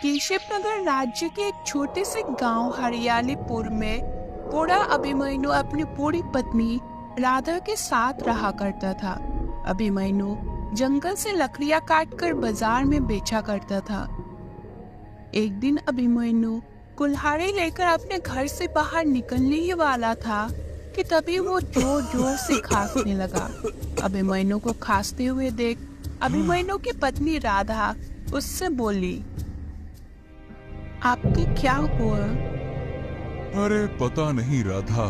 केशवनगर राज्य के एक छोटे से गांव हरियालीपुर में बूढ़ा अभिमन्यु अपनी बूढ़ी पत्नी राधा के साथ रहा करता था। अभिमन्यु जंगल से लकड़ियां काटकर बाजार में बेचा करता था। एक दिन अभिमन्यु कुल्हाड़ी लेकर अपने घर से बाहर निकलने ही वाला था कि तभी वो जोर जोर से खांसने लगा। अभिमन्यु को खांसते हुए देख अभिमन्यु की पत्नी राधा उससे बोली, आपके क्या हुआ? अरे पता नहीं राधा,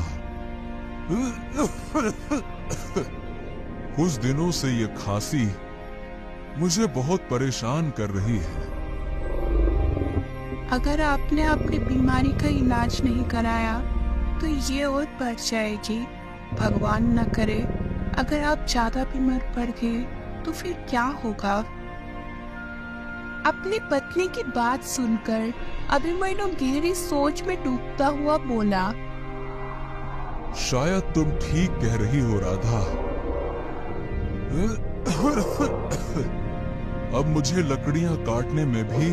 कुछ दिनों से ये खांसी मुझे बहुत परेशान कर रही है। अगर आपने अपनी बीमारी का इलाज नहीं कराया तो ये और बढ़ जाएगी। भगवान न करे अगर आप ज्यादा बीमार पड़ गए तो फिर क्या होगा? अपनी पत्नी की बात सुनकर अभिमन्यु गहरी सोच में डूबता हुआ बोला, शायद तुम ठीक कह रही हो राधा। अब मुझे लकड़ियां काटने में भी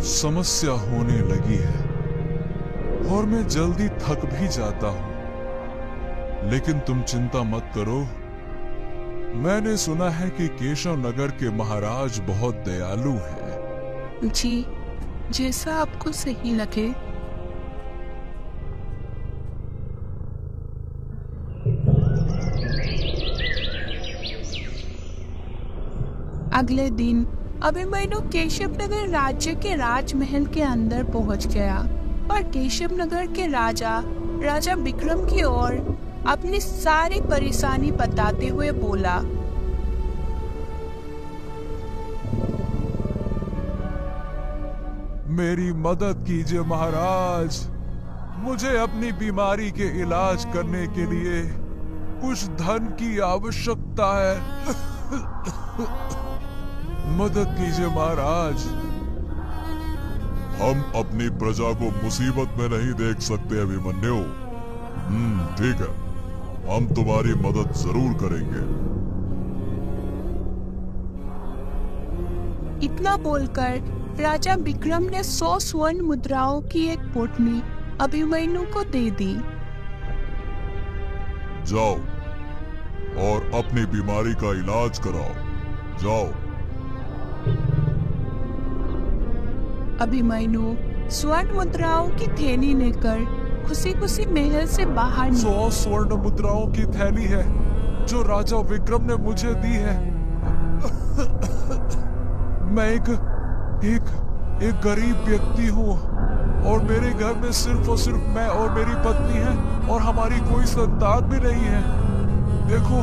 समस्या होने लगी है और मैं जल्दी थक भी जाता हूं। लेकिन तुम चिंता मत करो, मैंने सुना है कि केशव नगर के महाराज बहुत दयालु हैं। जी, जैसा आपको सही लगे। अगले दिन अभिमन्यु केशवनगर राज्य के राजमहल के अंदर पहुंच गया और केशवनगर के राजा विक्रम की ओर अपनी सारी परेशानी बताते हुए बोला, मेरी मदद कीजिए महाराज, मुझे अपनी बीमारी के इलाज करने के लिए कुछ धन की आवश्यकता है। मदद कीजिए महाराज। हम अपनी प्रजा को मुसीबत में नहीं देख सकते अभिमन्यु। ठीक है, हम तुम्हारी मदद जरूर करेंगे। इतना बोलकर राजा विक्रम ने 100 स्वर्ण मुद्राओं की एक पोटली अभिमन्यु को दे दी। जाओ और अपनी बीमारी का इलाज कराओ, जाओ। अभिमन्यु स्वर्ण मुद्राओं की थैली लेकर खुशी खुशी महल से बाहर 100 स्वर्ण मुद्राओं की थैली है जो राजा विक्रम ने मुझे दी है। मैं एक गरीब व्यक्ति हूँ और मेरे घर में सिर्फ और सिर्फ मैं और मेरी पत्नी है और हमारी कोई संतान भी नहीं है। देखो,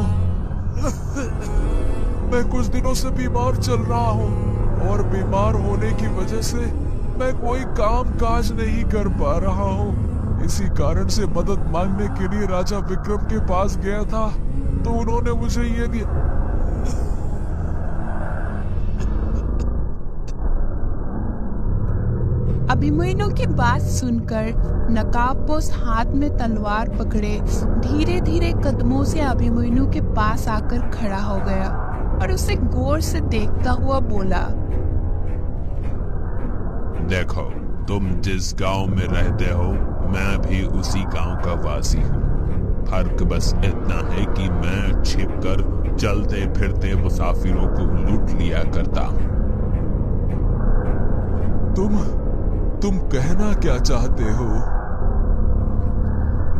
मैं कुछ दिनों से बीमार चल रहा हूँ और बीमार होने की वजह से मैं कोई काम काज नहीं कर पा रहा हूँ। इसी कारण से मदद मांगने के लिए राजा विक्रम के पास गया था तो उन्होंने मुझे ये दिया। अभिमन्यु की बात सुनकर नकाबपोश हाथ में तलवार पकड़े धीरे धीरे कदमों से अभिमन्यु के पास आकर खड़ा हो गया और उसे गौर से देखता हुआ बोला, देखो, तुम जिस गांव में रहते हो मैं भी उसी गांव का वासी हूँ। फर्क बस इतना है कि मैं छिपकर चलते फिरते मुसाफिरों को लूट लिया करता हूँ। तुम कहना क्या चाहते हो?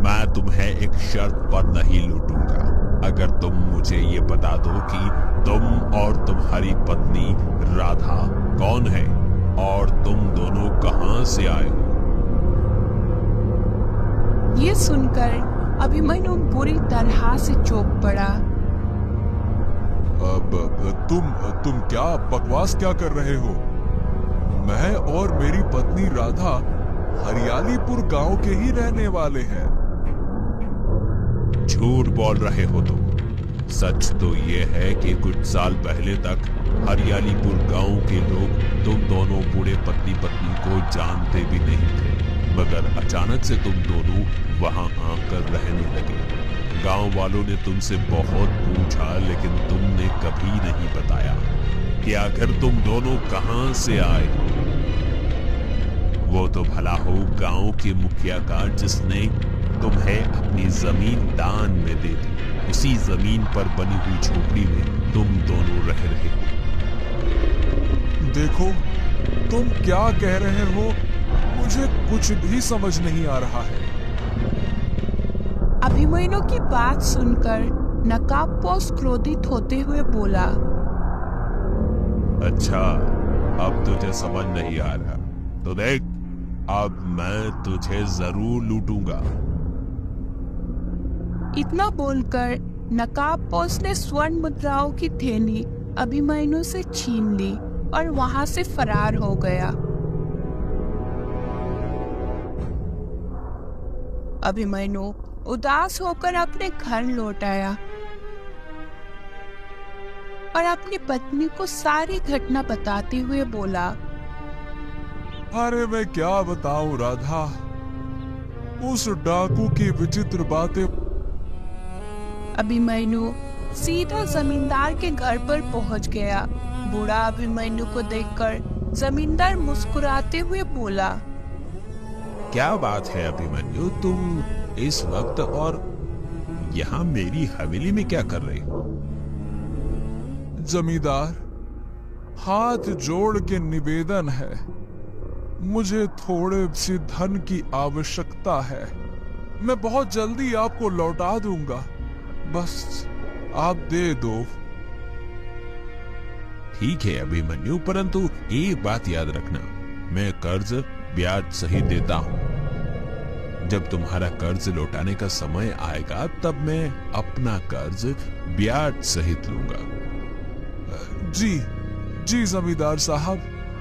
मैं तुम्हें एक शर्त पर नहीं लूटूंगा अगर तुम मुझे ये बता दो कि तुम और तुम्हारी पत्नी राधा कौन है और तुम दोनों कहां से आए हो। ये सुनकर अभिमन्यु बुरी तरह से चौंक पड़ा। तुम क्या बकवास क्या कर रहे हो? मैं और मेरी पत्नी राधा हरियालीपुर गांव के ही रहने वाले हैं। झूठ बोल रहे हो तुम। सच तो ये है कि कुछ साल पहले तक हरियालीपुर गांव के लोग तुम दोनों बूढ़े पति पत्नी को जानते भी नहीं थे, मगर अचानक से तुम दोनों वहां आकर रहने लगे। गांव वालों ने तुमसे बहुत पूछा लेकिन तुमने कभी नहीं बताया कि आखिर तुम दोनों कहां से आए। वो तो भला हो गांव के मुखिया का जिसने तुम्हें अपनी जमीन दान में दे दी। उसी जमीन पर बनी हुई झोपड़ी में तुम दोनों रह रहे हो। देखो, तुम क्या कह रहे हो, मुझे कुछ भी समझ नहीं आ रहा है। अभिमन्यु की बात सुनकर नकाबपोश क्रोधित होते हुए बोला, अच्छा, अब तुझे समझ नहीं आ रहा तो देख, अब मैं तुझे जरूर लूटूंगा। इतना बोलकर नकाबपोश ने स्वर्ण मुद्राओं की थैली अभिमन्यु से छीन ली और वहां से फरार हो गया। अभिमन्यु उदास होकर अपने घर लौट आया और अपनी पत्नी को सारी घटना बताते हुए बोला, अरे मैं क्या बताऊं राधा, उस डाकू की विचित्र बातें। अभिमन्यु सीधा जमींदार के घर पर पहुंच गया। बूढ़ा अभिमन्यु को देखकर जमींदार मुस्कुराते हुए बोला, क्या बात है अभिमन्यु, तुम इस वक्त और यहाँ मेरी हवेली में क्या कर रहे हो? जमींदार, हाथ जोड़ के निवेदन है, मुझे थोड़े से धन की आवश्यकता है। मैं बहुत जल्दी आपको लौटा दूंगा, बस आप दे दो। ठीक है अभिमन्यु, परंतु एक बात याद रखना, मैं कर्ज ब्याज सहित देता हूं। जब तुम्हारा कर्ज लौटाने का समय आएगा तब मैं अपना कर्ज ब्याज सहित लूंगा। जी जी जमींदार साहब,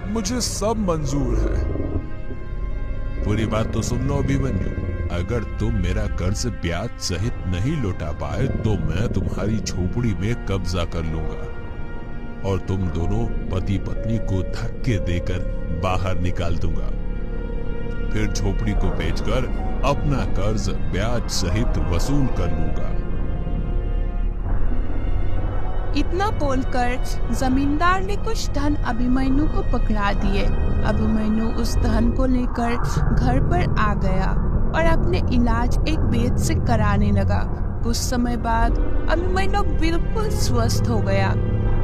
मुझे सब मंजूर है। पूरी बात तो सुन लो अभिमन्यु, अगर तुम मेरा कर्ज ब्याज सहित नहीं लौटा पाए तो मैं तुम्हारी झोपड़ी में कब्जा कर लूंगा और तुम दोनों पति पत्नी को धक्के देकर बाहर निकाल दूंगा। फिर झोपड़ी को बेचकर अपना कर्ज ब्याज सहित वसूल कर लूंगा। इतना बोलकर जमींदार ने कुछ धन अभिमन्यु को पकड़ा दिए। अभिमन्यु उस धन को लेकर घर पर आ गया और अपने इलाज एक वैद्य से कराने लगा। कुछ समय बाद अभिमन्यु बिल्कुल स्वस्थ हो गया।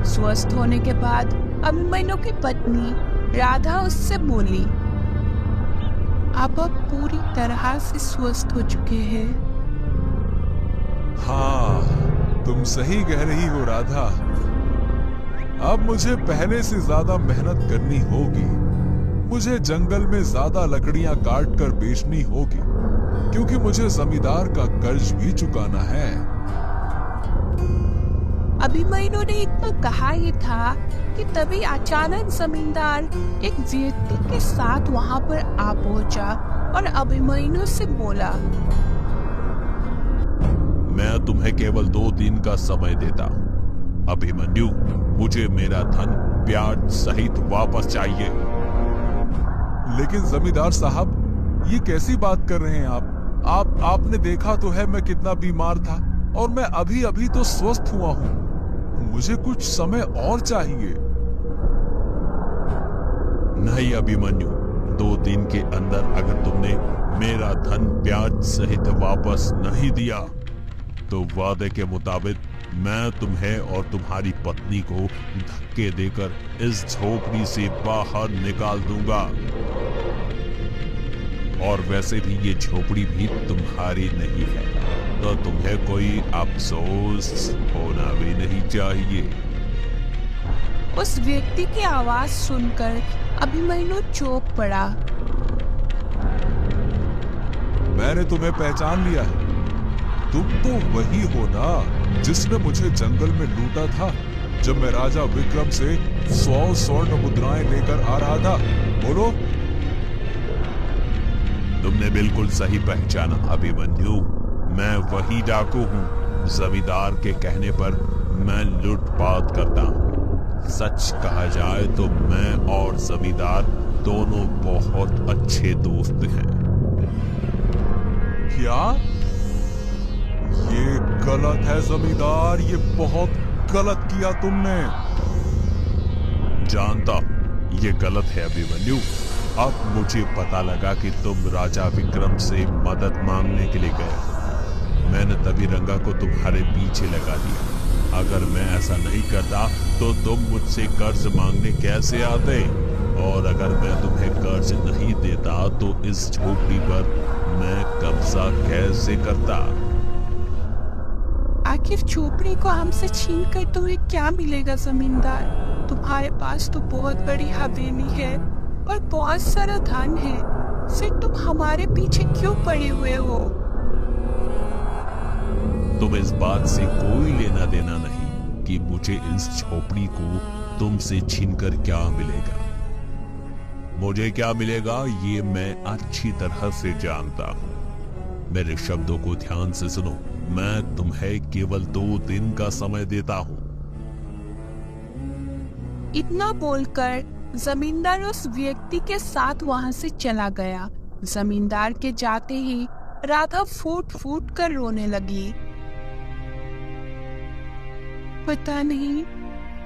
स्वस्थ होने के बाद अभिमन्यु की पत्नी राधा उससे बोली, अब आप पूरी तरह से स्वस्थ हो चुके हैं। हाँ, तुम सही कह रही हो राधा। अब मुझे पहले से ज्यादा मेहनत करनी होगी। मुझे जंगल में ज्यादा लकड़ियां काट कर बेचनी होगी, क्योंकि मुझे जमींदार का कर्ज भी चुकाना है। अभिमन्यु ने इतना कहा ही था कि तभी अचानक जमींदार एक व्यक्ति के साथ वहां पर आ पहुंचा और अभिमन्यु से बोला, मैं तुम्हें केवल 2 दिन का समय देता हूं। अभिमन्यु, मुझे मेरा धन ब्याज सहित वापस चाहिए। लेकिन जमींदार साहब, ये कैसी बात कर रहे हैं आप? आपने देखा तो है मैं कितना बीमार था और मैं अभी अभी तो स्वस्थ हुआ हूँ। मुझे कुछ समय और चाहिए। नहीं अभिमन्यु, 2 दिन के अंदर अगर तुमने मेरा धन ब्याज सहित वापस नहीं दिया तो वादे के मुताबिक मैं तुम्हें और तुम्हारी पत्नी को धक्के देकर इस झोपड़ी से बाहर निकाल दूंगा। और वैसे भी ये झोपड़ी भी तुम्हारी नहीं है, तो तुम्हें कोई अफसोस होना भी नहीं चाहिए। उस व्यक्ति की आवाज सुनकर अभिमन्यु चौंक पड़ा। मैंने तुम्हें पहचान लिया है। तुम तो वही हो ना जिसने मुझे जंगल में लूटा था जब मैं राजा विक्रम से 100 स्वर्ण मुद्राएं लेकर आ रहा था। बोलो। तुमने बिल्कुल सही पहचाना अभिमन्यु, मैं वही डाकू हूँ। जमींदार के कहने पर मैं लूटपाट करता हूँ। सच कहा जाए तो मैं और जमींदार दोनों बहुत अच्छे दोस्त हैं। क्या? ये गलत है जमींदार, ये बहुत गलत किया तुमने। जानता ये गलत है अभिमन्यु। अब मुझे पता लगा कि तुम राजा विक्रम से मदद मांगने के लिए गए हो। मैंने तभी रंगा को तुम्हारे पीछे लगा दिया। अगर मैं ऐसा नहीं करता तो तुम मुझसे कर्ज मांगने कैसे आते? और अगर मैं तुम्हें कर्ज नहीं देता तो इस झोपड़ी पर मैं कब्जा कैसे करता? आखिर झोपड़ी को हमसे छीन कर तुम्हें क्या मिलेगा जमींदार? तुम्हारे पास तो बहुत बड़ी हवेली है और बहुत सारा धन है, फिर तुम हमारे पीछे क्यों पड़े हुए हो? तुम इस बात से कोई लेना देना नहीं कि मुझे इस झोपड़ी को तुमसे छीनकर क्या मिलेगा। मुझे क्या मिलेगा ये मैं अच्छी तरह से जानता हूं। मेरे शब्दों को ध्यान से सुनो। मैं तुम्हें केवल 2 दिन का समय देता हूं। इतना बोलकर जमींदार उस व्यक्ति के साथ वहां से चला गया। जमींदार के जाते ही राधा फूट फूट कर रोने लगी। पता नहीं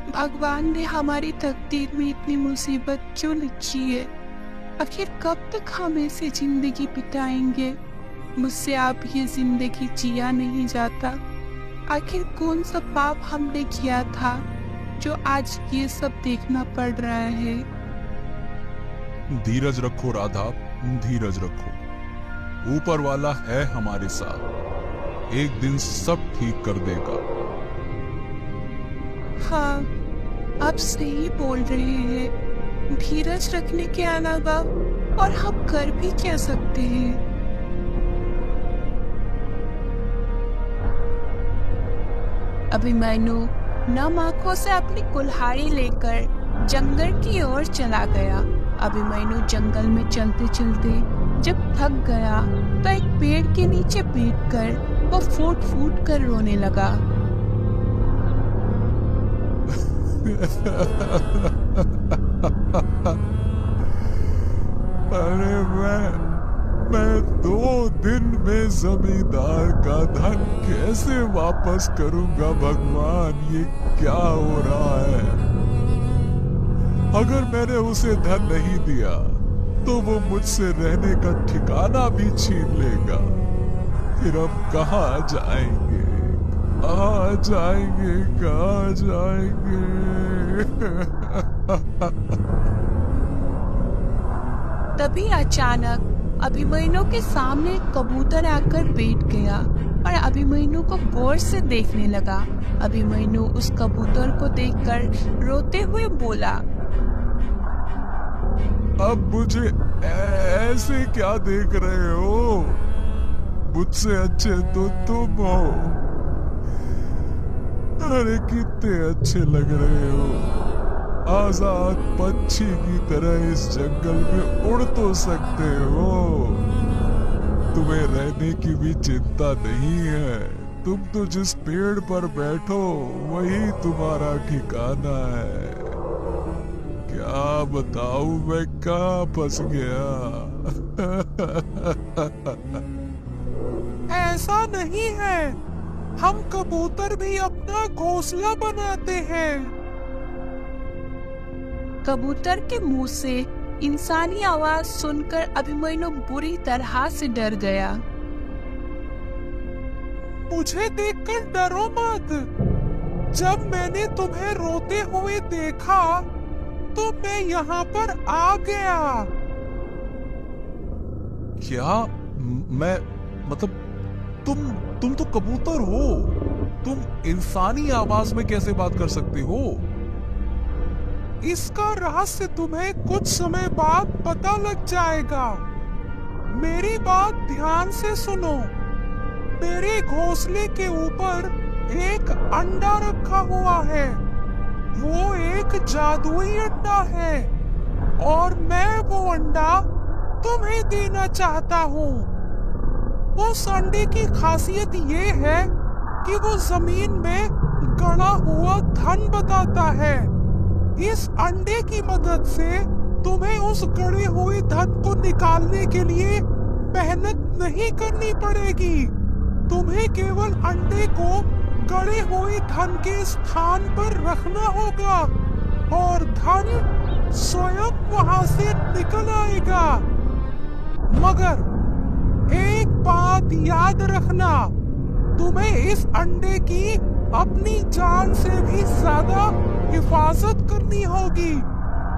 भगवान ने हमारी तकदीर में इतनी मुसीबत क्यों लिखी है। आखिर कब तक हम ऐसे जिंदगी बिताएंगे? मुझसे अब ये जिंदगी जिया नहीं जाता। आखिर कौन सा पाप हमने किया था जो आज ये सब देखना पड़ रहा है? धीरज रखो राधा, धीरज रखो। ऊपर वाला है हमारे साथ, एक दिन सब ठीक कर देगा। हाँ, आप सही बोल रहे हैं। धीरज रखने के अलावा और हम कर भी क्या सकते हैं? अभिमन्यु नम आंखों से अपनी कुल्हाड़ी लेकर जंगल की ओर चला गया। अभिमन्यु जंगल में चलते चलते जब थक गया तो एक पेड़ के नीचे बैठकर वो फूट फूट कर रोने लगा। अरे मैं 2 दिन में जमींदार का धन कैसे वापस करूंगा भगवान? ये क्या हो रहा है? अगर मैंने उसे धन नहीं दिया तो वो मुझसे रहने का ठिकाना भी छीन लेगा। फिर हम कहाँ जाएंगे? कहाँ जाएंगे? कहाँ जाएंगे? तभी अचानक अभिमन्यु के सामने एक कबूतर आकर बैठ गया और अभिमन्यु को गौर से देखने लगा। अभिमन्यु उस कबूतर को देखकर रोते हुए बोला, अब मुझे ऐसे क्या देख रहे हो? मुझसे अच्छे तो तुम हो। अरे कितने अच्छे लग रहे हो। आजाद पंछी की तरह इस जंगल में उड़ तो सकते हो। तुम्हें रहने की भी चिंता नहीं है। तुम तो जिस पेड़ पर बैठो वही तुम्हारा ठिकाना है। क्या बताऊं मैं कहाँ फंस गया? ऐसा नहीं है, हम कबूतर भी अपना घोंसला बनाते हैं। कबूतर के मुंह से इंसानी आवाज सुनकर अभिमन्यु बुरी तरह से डर गया। मुझे देखकर डरो मत। जब मैंने तुम्हें रोते हुए देखा तो मैं यहाँ पर आ गया। क्या? मैं मतलब तुम तो कबूतर हो। तुम इंसानी आवाज में कैसे बात कर सकते हो? इसका रहस्य तुम्हें कुछ समय बाद पता लग जाएगा। मेरी बात ध्यान से सुनो। मेरे घोंसले के ऊपर एक अंडा रखा हुआ है। वो एक जादुई अंडा है और मैं वो अंडा तुम्हें देना चाहता हूँ। उस अंडे की खासियत ये है कि वो जमीन में गड़ा हुआ धन बताता है। इस अंडे की मदद से तुम्हें उस गड़े हुए धन को निकालने के लिए मेहनत नहीं करनी पड़ेगी। तुम्हें केवल अंडे को गड़े हुए धन के स्थान पर रखना होगा और धन स्वयं वहां से निकल आएगा। मगर एक बात याद रखना, तुम्हें इस अंडे की अपनी जान से भी ज्यादा हिफाजत करनी होगी।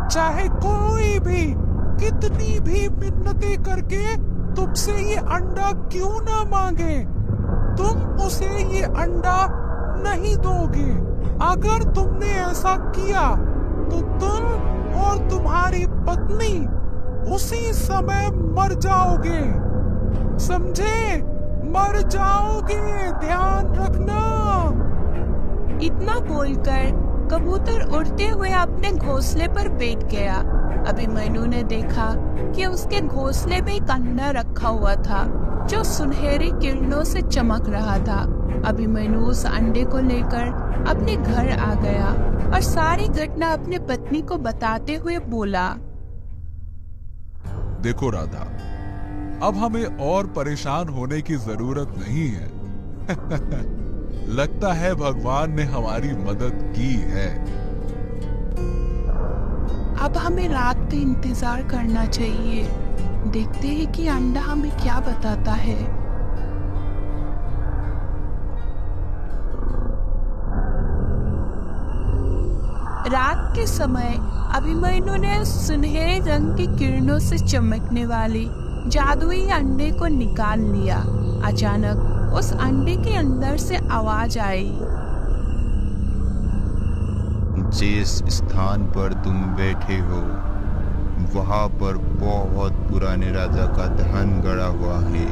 चाहे कोई भी कितनी भी मिन्नतें करके तुमसे ये अंडा क्यों ना मांगे, तुम उसे ये अंडा नहीं दोगे। अगर तुमने ऐसा किया तो तुम और तुम्हारी पत्नी उसी समय मर जाओगे, समझे? मर जाओगे, ध्यान रखना। इतना बोलकर कबूतर उड़ते हुए अपने घोंसले पर बैठ गया। अभिमन्यु ने देखा कि उसके घोंसले में एक अंडा रखा हुआ था जो सुनहरी किरणों से चमक रहा था। अभिमन्यु उस अंडे को लेकर अपने घर आ गया और सारी घटना अपने पत्नी को बताते हुए बोला, देखो राधा, अब हमें और परेशान होने की जरूरत नहीं है। लगता है भगवान ने हमारी मदद की है। अब हमें रात का इंतजार करना चाहिए। देखते हैं कि अंडा हमें क्या बताता है। रात के समय अभिमन्यु ने सुनहरे रंग की किरणों से चमकने वाली जादुई अंडे को निकाल लिया। अचानक उस अंडे के अंदर से आवाज आई, जिस स्थान पर तुम बैठे हो वहां पर बहुत पुराने राजा का धन गड़ा हुआ है।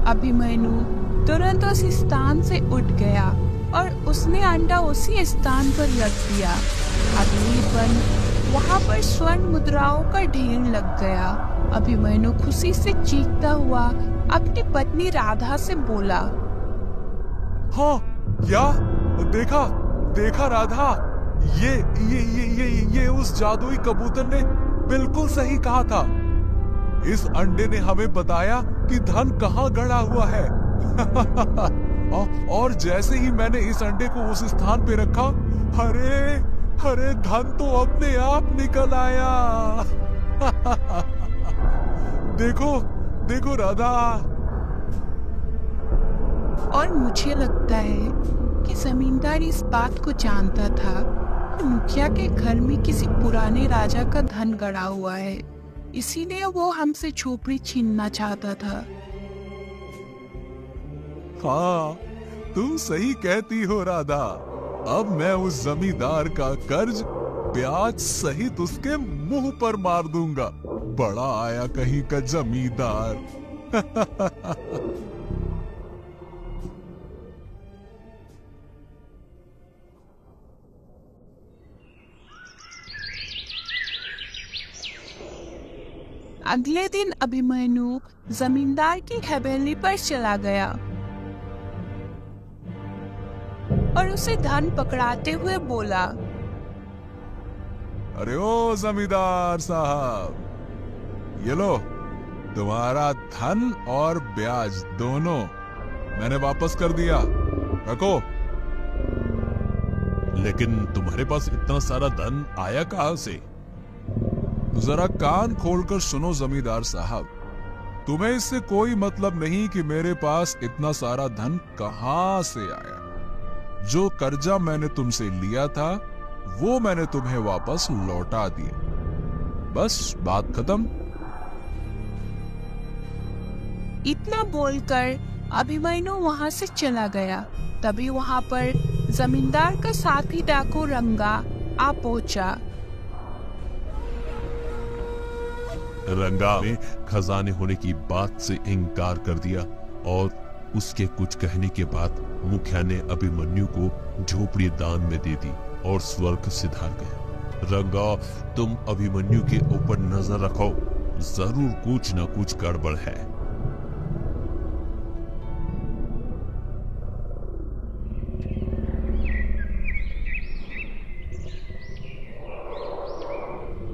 अभिमन्यु तुरंत उस स्थान से उठ गया और उसने अंडा उसी स्थान पर रख दिया। अगले पल वहां पर स्वर्ण मुद्राओं का ढेर लग गया। अभिमन्यु खुशी से चीखता हुआ अपनी पत्नी राधा से बोला, हाँ, क्या देखा देखा राधा, ये उस जादुई कबूतर ने बिल्कुल सही कहा था। इस अंडे ने हमें बताया कि धन कहाँ गड़ा हुआ है। और जैसे ही मैंने इस अंडे को उस स्थान पे रखा, अरे धन तो अपने आप निकल आया। देखो राधा। और मुझे लगता है कि जमींदार इस बात को जानता था कि मुखिया के घर में किसी पुराने राजा का धन गड़ा हुआ है, इसीलिए वो हमसे झोपड़ी छीनना चाहता था। हाँ, तुम सही कहती हो राधा। अब मैं उस जमींदार का कर्ज ब्याज सहित उसके मुंह पर मार दूंगा। बड़ा आया कहीं का जमींदार। अगले दिन अभिमन्यु जमींदार की हवेली पर चला गया और उसे धन पकड़ाते हुए बोला, अरे ओ जमींदार साहब, ये लो तुम्हारा धन और ब्याज दोनों मैंने वापस कर दिया, रखो। लेकिन तुम्हारे पास इतना सारा धन आया कहां से? जरा कान खोलकर सुनो जमींदार साहब, तुम्हें इससे कोई मतलब नहीं कि मेरे पास इतना सारा धन कहां से आया। जो कर्जा मैंने तुमसे लिया था वो मैंने तुम्हें वापस लौटा दिया। बस बात खत्म। इतना बोलकर अभिमन्यु वहां से चला गया। तभी वहां पर जमींदार का साथी डाकू रंगा आ पहुंचा। रंगा ने खजाने होने की बात से इनकार कर दिया और उसके कुछ कहने के बाद मुखिया ने अभिमन्यु को झोपड़ी दान में दे दी और स्वर्ग सिधार गए। रंगा, तुम अभिमन्यु के ऊपर नजर रखो, जरूर कुछ न कुछ गड़बड़ है।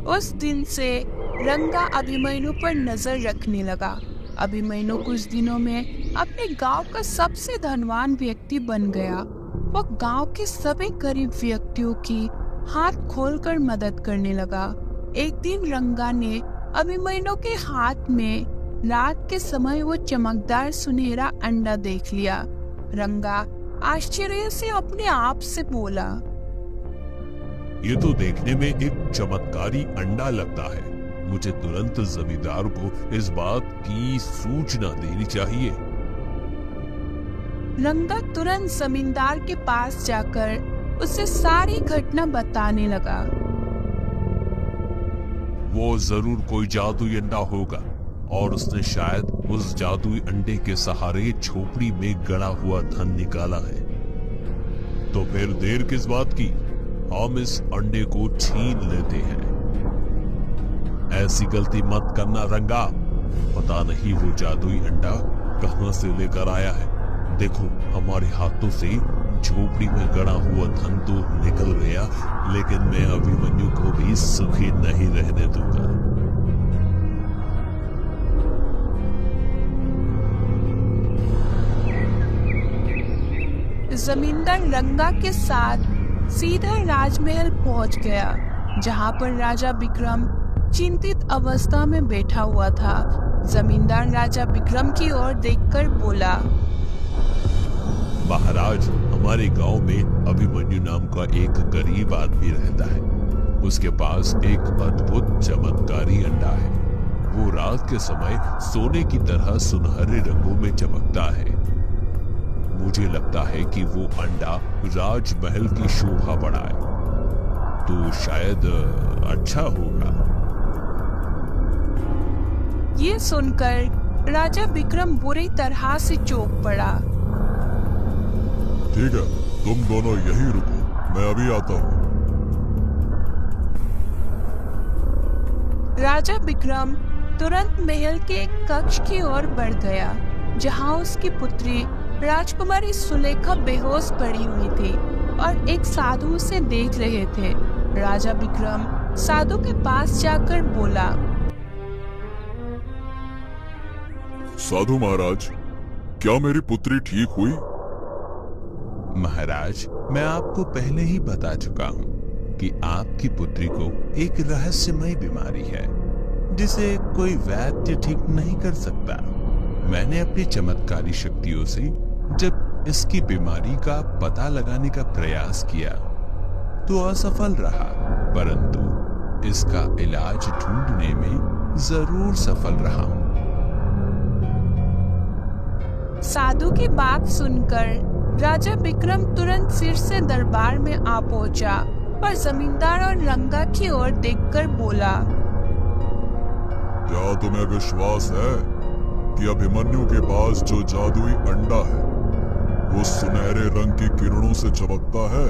उस दिन से रंगा अभिमन्यु पर नजर रखने लगा। अभिमन्यु कुछ दिनों में अपने गांव का सबसे धनवान व्यक्ति बन गया। वो गांव के सभी गरीब व्यक्तियों की हाथ खोलकर मदद करने लगा। एक दिन रंगा ने अभिमन्यु के हाथ में रात के समय वो चमकदार सुनहरा अंडा देख लिया। रंगा आश्चर्य से अपने आप से बोला, ये तो देखने में एक चमत्कारी अंडा लगता है। मुझे तुरंत जमींदार को इस बात की सूचना देनी चाहिए। रंगा तुरंत जमींदार के पास जाकर उसे सारी घटना बताने लगा। वो जरूर कोई जादुई अंडा होगा और उसने शायद उस जादुई अंडे के सहारे झोपड़ी में गड़ा हुआ धन निकाला है। तो फिर देर किस बात की, हम इस अंडे को छीन लेते हैं। ऐसी गलती मत करना रंगा, पता नहीं वो जादुई अंडा कहां से लेकर आया है। देखो, हमारे हाथों से झोपड़ी में गड़ा हुआ धन तो निकल गया, लेकिन मैं अभिमन्यु को भी सुखी नहीं रहने दूंगा। जमींदार रंगा के साथ सीधा राजमहल पहुंच गया, जहां पर राजा विक्रम चिंतित अवस्था में बैठा हुआ था। जमींदार राजा विक्रम की ओर देखकर बोला, महाराज, हमारे गांव में अभिमन्यु नाम का एक गरीब आदमी रहता है। उसके पास एक अद्भुत चमत्कारी अंडा है। वो रात के समय सोने की तरह सुनहरे रंगों में चमकता है। मुझे लगता है कि वो अंडा राजमहल की शोभा बढ़ाए, तो शायद अच्छा होगा। ये सुनकर राजा विक्रम बुरी तरह से चौंक पड़ा। ठीक है, तुम दोनों यहीं रुको, मैं अभी आता हूँ। राजा विक्रम तुरंत महल के एक कक्ष की ओर बढ़ गया, जहां उसकी पुत्री राजकुमारी सुलेखा बेहोश पड़ी हुई थी और एक साधु उसे देख रहे थे। राजा विक्रम साधु के पास जाकर बोला, साधु महाराज, क्या मेरी पुत्री ठीक हुई? महाराज, मैं आपको पहले ही बता चुका हूँ कि आपकी पुत्री को एक रहस्यमय बीमारी है, जिसे कोई वैद्य ठीक नहीं कर सकता। मैंने अपनी चमत्कारी शक्तियों से जब इसकी बीमारी का पता लगाने का प्रयास किया तो असफल रहा, परंतु इसका इलाज ढूंढने में जरूर सफल रहा हूं। साधु की बात सुनकर राजा विक्रम तुरंत सिर से दरबार में आ पहुंचा और जमींदार और रंगा की ओर देखकर बोला, क्या तुम्हें विश्वास है कि अभिमन्यु के पास जो जादुई अंडा है वो सुनहरे रंग की किरणों से चमकता है?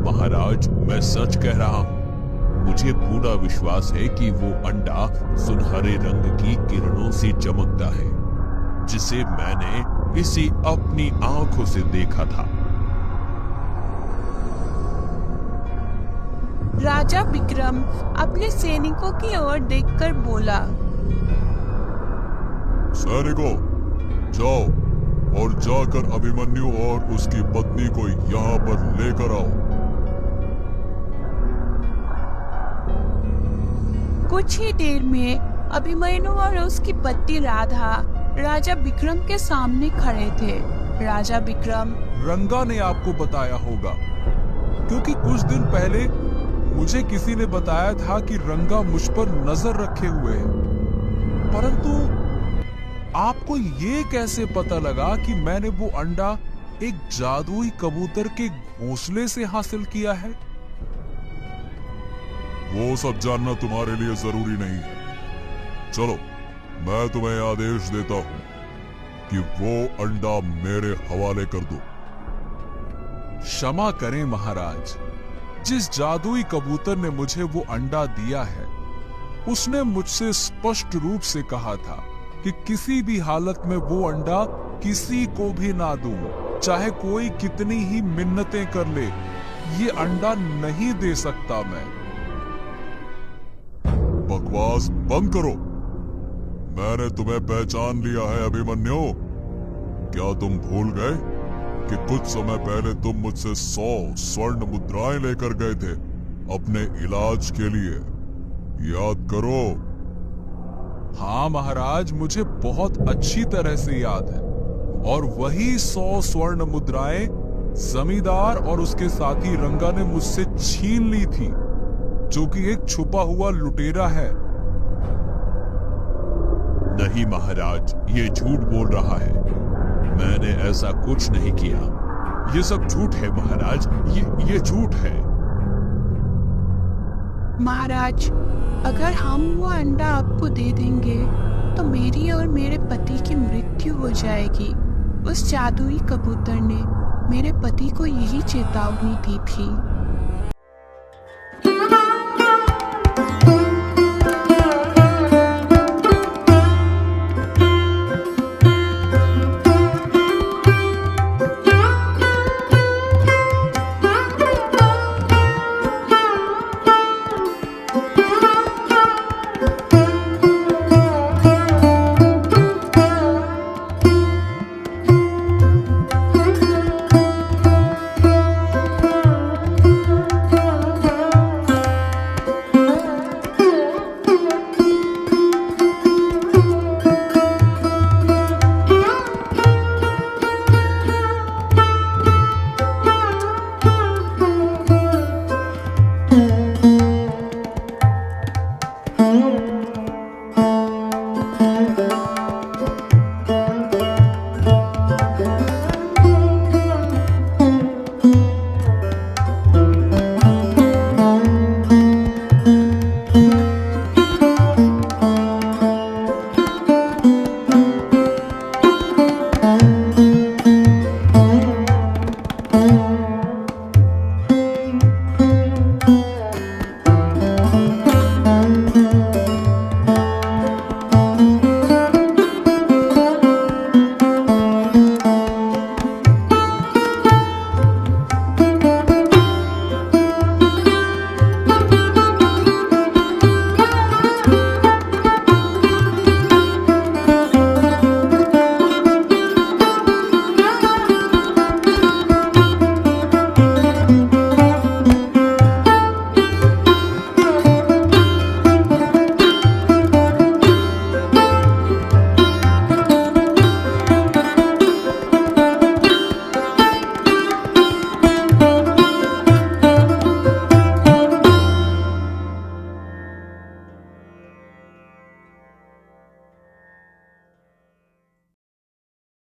महाराज, मैं सच कह रहा हूँ। मुझे पूरा विश्वास है कि वो अंडा सुनहरे रंग की किरणों से चमकता है, जिसे मैंने इसी अपनी आंखों से देखा था। राजा विक्रम अपने सैनिकों की ओर देखकर बोला, सैनिकों, जाओ और जाकर अभिमन्यु और उसकी पत्नी को यहाँ पर लेकर आओ। कुछ ही देर में अभिमन्यु और उसकी पत्नी राधा राजा विक्रम के सामने खड़े थे। राजा विक्रम, रंगा ने आपको बताया होगा, क्योंकि कुछ दिन पहले मुझे किसी ने बताया था कि रंगा मुझ पर नजर रखे हुए है। परंतु आपको ये कैसे पता लगा कि मैंने वो अंडा एक जादुई कबूतर के घोंसले से हासिल किया है? वो सब जानना तुम्हारे लिए जरूरी नहीं है। चलो, मैं तुम्हें आदेश देता हूँ कि वो अंडा मेरे हवाले कर दो। क्षमा करें महाराज, जिस जादुई कबूतर ने मुझे वो अंडा दिया है, उसने मुझसे स्पष्ट रूप से कहा था कि किसी भी हालत में वो अंडा किसी को भी ना दूं, चाहे कोई कितनी ही मिन्नतें कर ले, ये अंडा नहीं दे सकता मैं। बकवास बंद करो। मैंने तुम्हें पहचान लिया है अभिमन्यु। क्या तुम भूल गए कि कुछ समय पहले तुम मुझसे 100 स्वर्ण मुद्राएं लेकर गए थे अपने इलाज के लिए। याद करो। हाँ महाराज, मुझे बहुत अच्छी तरह से याद है। और वही 100 स्वर्ण मुद्राएं जमींदार और उसके साथी रंगा ने मुझसे छीन ली थी, जो कि एक छुपा हुआ लुटेरा है। नहीं महाराज, ये झूठ बोल रहा है। मैंने ऐसा कुछ नहीं किया। ये सब झूठ है महाराज, ये झूठ है। महाराज, अगर हम वो अंडा आपको दे देंगे तो मेरी और मेरे पति की मृत्यु हो जाएगी। उस जादुई कबूतर ने मेरे पति को यही चेतावनी दी थी।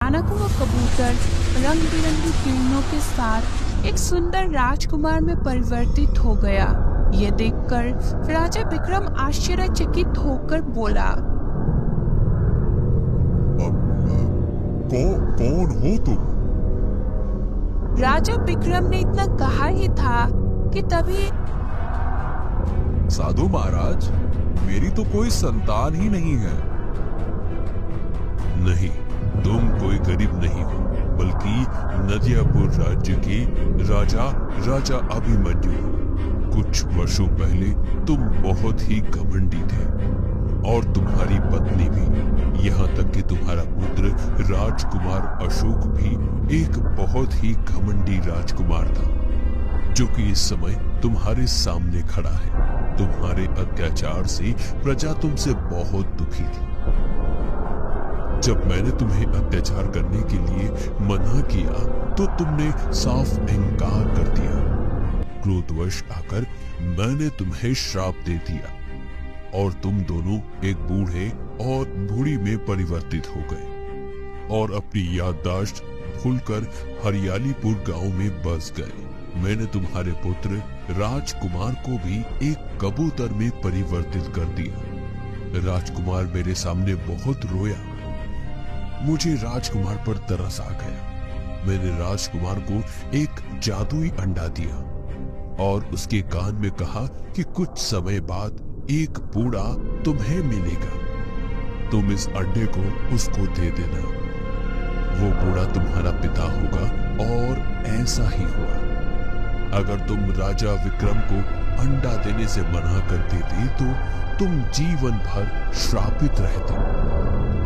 अचानक वो कबूतर रंग बिरंगी किरणों के साथ एक सुंदर राजकुमार में परिवर्तित हो गया। ये देखकर राजा विक्रम आश्चर्यचकित होकर बोला, कौन हो तुम? राजा विक्रम ने इतना कहा ही था कि तभी साधु महाराज, मेरी तो कोई संतान ही नहीं है। नहीं, तुम कोई गरीब नहीं हो, बल्कि नदियापुर राज्य के राजा अभिमन्यु हो। कुछ वर्षों पहले तुम बहुत ही घमंडी थे और तुम्हारी पत्नी भी, यहाँ तक कि तुम्हारा पुत्र राजकुमार अशोक भी एक बहुत ही घमंडी राजकुमार था, जो कि इस समय तुम्हारे सामने खड़ा है। तुम्हारे अत्याचार से प्रजा तुमसे बहुत दुखी थी। जब मैंने तुम्हें अत्याचार करने के लिए मना किया तो तुमने साफ इनकार कर दिया। क्रोधवश आकर मैंने तुम्हें श्राप दे दिया और तुम दोनों एक बूढ़े और बूढ़ी में परिवर्तित हो गए और अपनी याददाश्त भूलकर हरियालीपुर गांव में बस गए। मैंने तुम्हारे पुत्र राजकुमार को भी एक कबूतर में परिवर्तित कर दिया। राजकुमार मेरे सामने बहुत रोया। मुझे राजकुमार पर तरस आ गया। मैंने राजकुमार को एक जादुई अंडा दिया और उसके कान में कहा कि कुछ समय बाद एक बूढ़ा तुम्हें मिलेगा। तुम इस अंडे को उसको दे देना। वो बूढ़ा तुम्हारा पिता होगा और ऐसा ही हुआ। अगर तुम राजा विक्रम को अंडा देने से मना कर देते तो तुम जीवन भर श्रापित रहते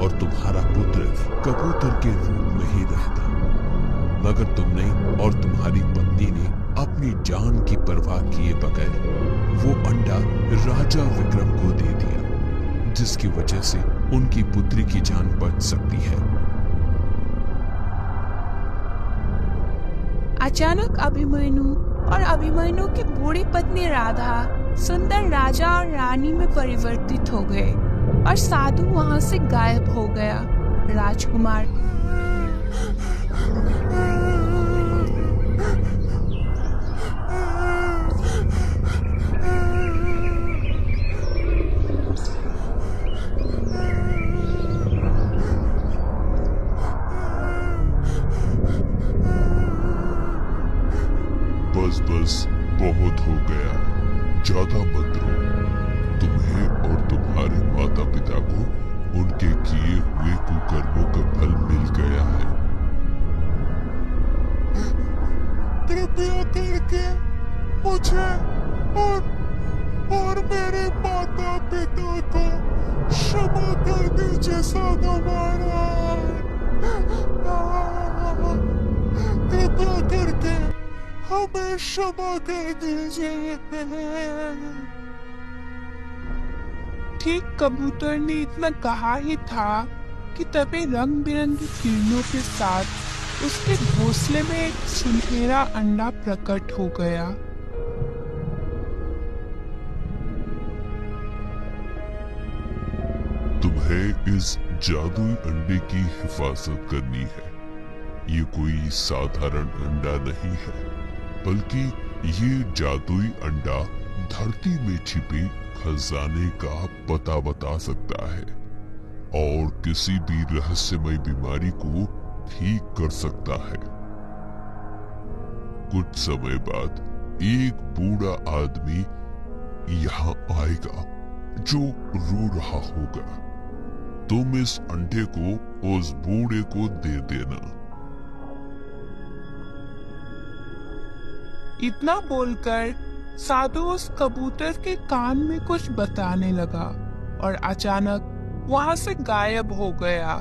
और तुम्हारा पुत्र कबूतर के रूप में ही रहता। मगर तुमने और तुम्हारी पत्नी ने अपनी जान की परवाह किए बगैर वो अंडा राजा विक्रम को दे दिया, जिसकी वजह से उनकी पुत्री की जान बच सकती है। अचानक अभिमन्यु और अभिमन्यु की बूढ़ी पत्नी राधा सुंदर राजा और रानी में परिवर्तित हो गए और साधु वहां से गायब हो गया। राजकुमार बस बस बहुत हो गया, ज्यादा मत रो। तुम्हें और तुम्हारे माता पिता को उनके किए हुए कुकर्मों का फल मिल गया है। कृपया करके मुझे और मेरे माता पिता को क्षमा कर दीजिए साधु महाराज। कृपया करके हमें क्षमा कर दीजिए। ठीक कबूतर ने इतना कहा ही था कि तभी रंग बिरंगी किरणों के साथ उसके घोंसले में एक सुनहरा अंडा प्रकट हो गया। तुम्हें इस जादुई अंडे की हिफाजत करनी है। ये कोई साधारण अंडा नहीं है, बल्कि ये जादुई अंडा धरती में छिपे खजाने का पता बता सकता है और किसी भी रहस्यमय बीमारी को ठीक कर सकता है। कुछ समय बाद एक बूढ़ा आदमी यहाँ आएगा जो रो रहा होगा। तुम इस अंडे को उस बूढ़े को दे देना। इतना बोलकर साधु उस कबूतर के कान में कुछ बताने लगा और अचानक वहां से गायब हो गया।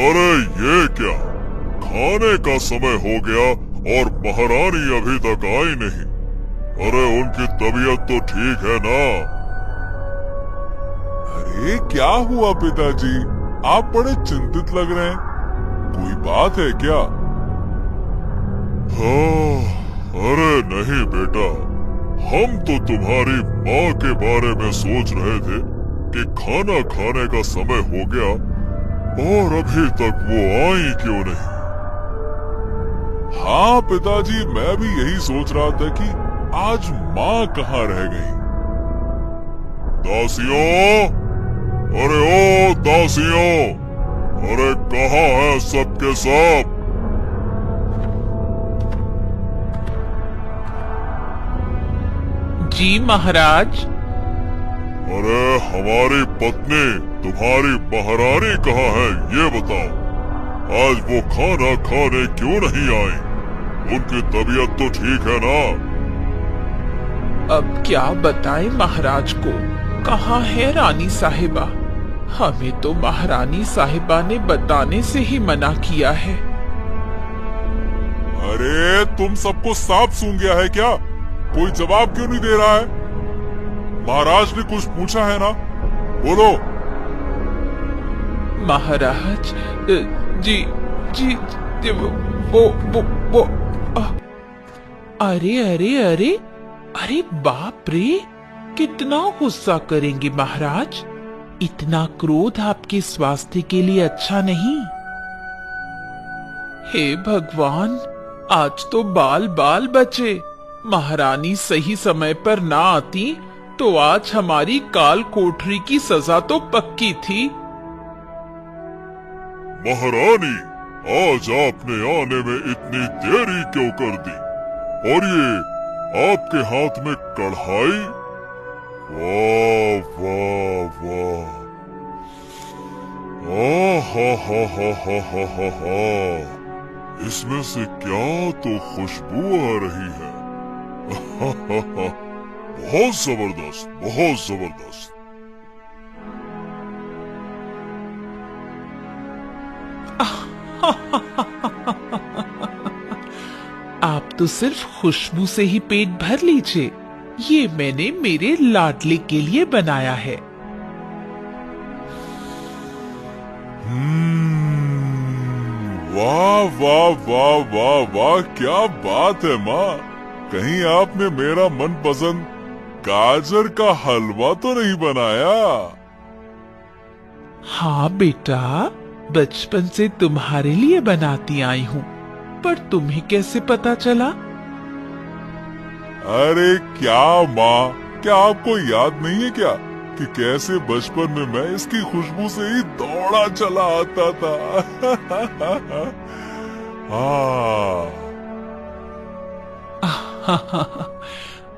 अरे ये क्या, खाने का समय हो गया और महारानी अभी तक आई नहीं। अरे उनकी तबीयत तो ठीक है ना? अरे क्या हुआ पिताजी, आप बड़े चिंतित लग रहे हैं, कोई बात है क्या? हाँ, अरे नहीं बेटा, हम तो तुम्हारी माँ के बारे में सोच रहे थे कि खाना खाने का समय हो गया और अभी तक वो आई क्यों नहीं। हाँ पिताजी, मैं भी यही सोच रहा था कि आज माँ कहाँ रह गई। दासियों, अरे ओ दासियों, अरे कहाँ है सबके सब? जी महाराज। अरे हमारी पत्नी, तुम्हारी महारानी कहाँ है, ये बताओ। आज वो खाना खाने क्यों नहीं आई? उनकी तबीयत तो ठीक है ना? अब क्या बताएं महाराज को, कहाँ है रानी साहिबा? हमें तो महारानी साहिबा ने बताने से ही मना किया है। अरे तुम सबको साफ सूंघ गया है क्या? कोई जवाब क्यों नहीं दे रहा है? महाराज ने कुछ पूछा है ना, बोलो। महाराज जी जी, जी वो अरे अरे अरे अरे बाप रे, कितना गुस्सा करेंगे महाराज। इतना क्रोध आपके स्वास्थ्य के लिए अच्छा नहीं। हे भगवान, आज तो बाल बाल बचे। महारानी सही समय पर ना आती तो आज हमारी काल कोठरी की सजा तो पक्की थी। महारानी, आज आपने आने में इतनी देरी क्यों कर दी? और ये आपके हाथ में कढ़ाई, वाह वाह वाह, हा हा हा हा हा हा हा, इसमें से क्या तो खुशबू आ रही है। बहुत जबरदस्त, बहुत जबरदस्त। आप तो सिर्फ खुशबू से ही पेट भर लीजिए। ये मैंने मेरे लाडले के लिए बनाया है। वाह वाह वाह वाह वाह, क्या बात है माँ। कहीं आपने मेरा मनपसंद गाजर का हलवा तो नहीं बनाया? हाँ बेटा, बचपन से तुम्हारे लिए बनाती आई हूँ, पर तुम्हें कैसे पता चला? अरे क्या माँ, क्या आपको याद नहीं है क्या कि कैसे बचपन में मैं इसकी खुशबू से ही दौड़ा चला आता था।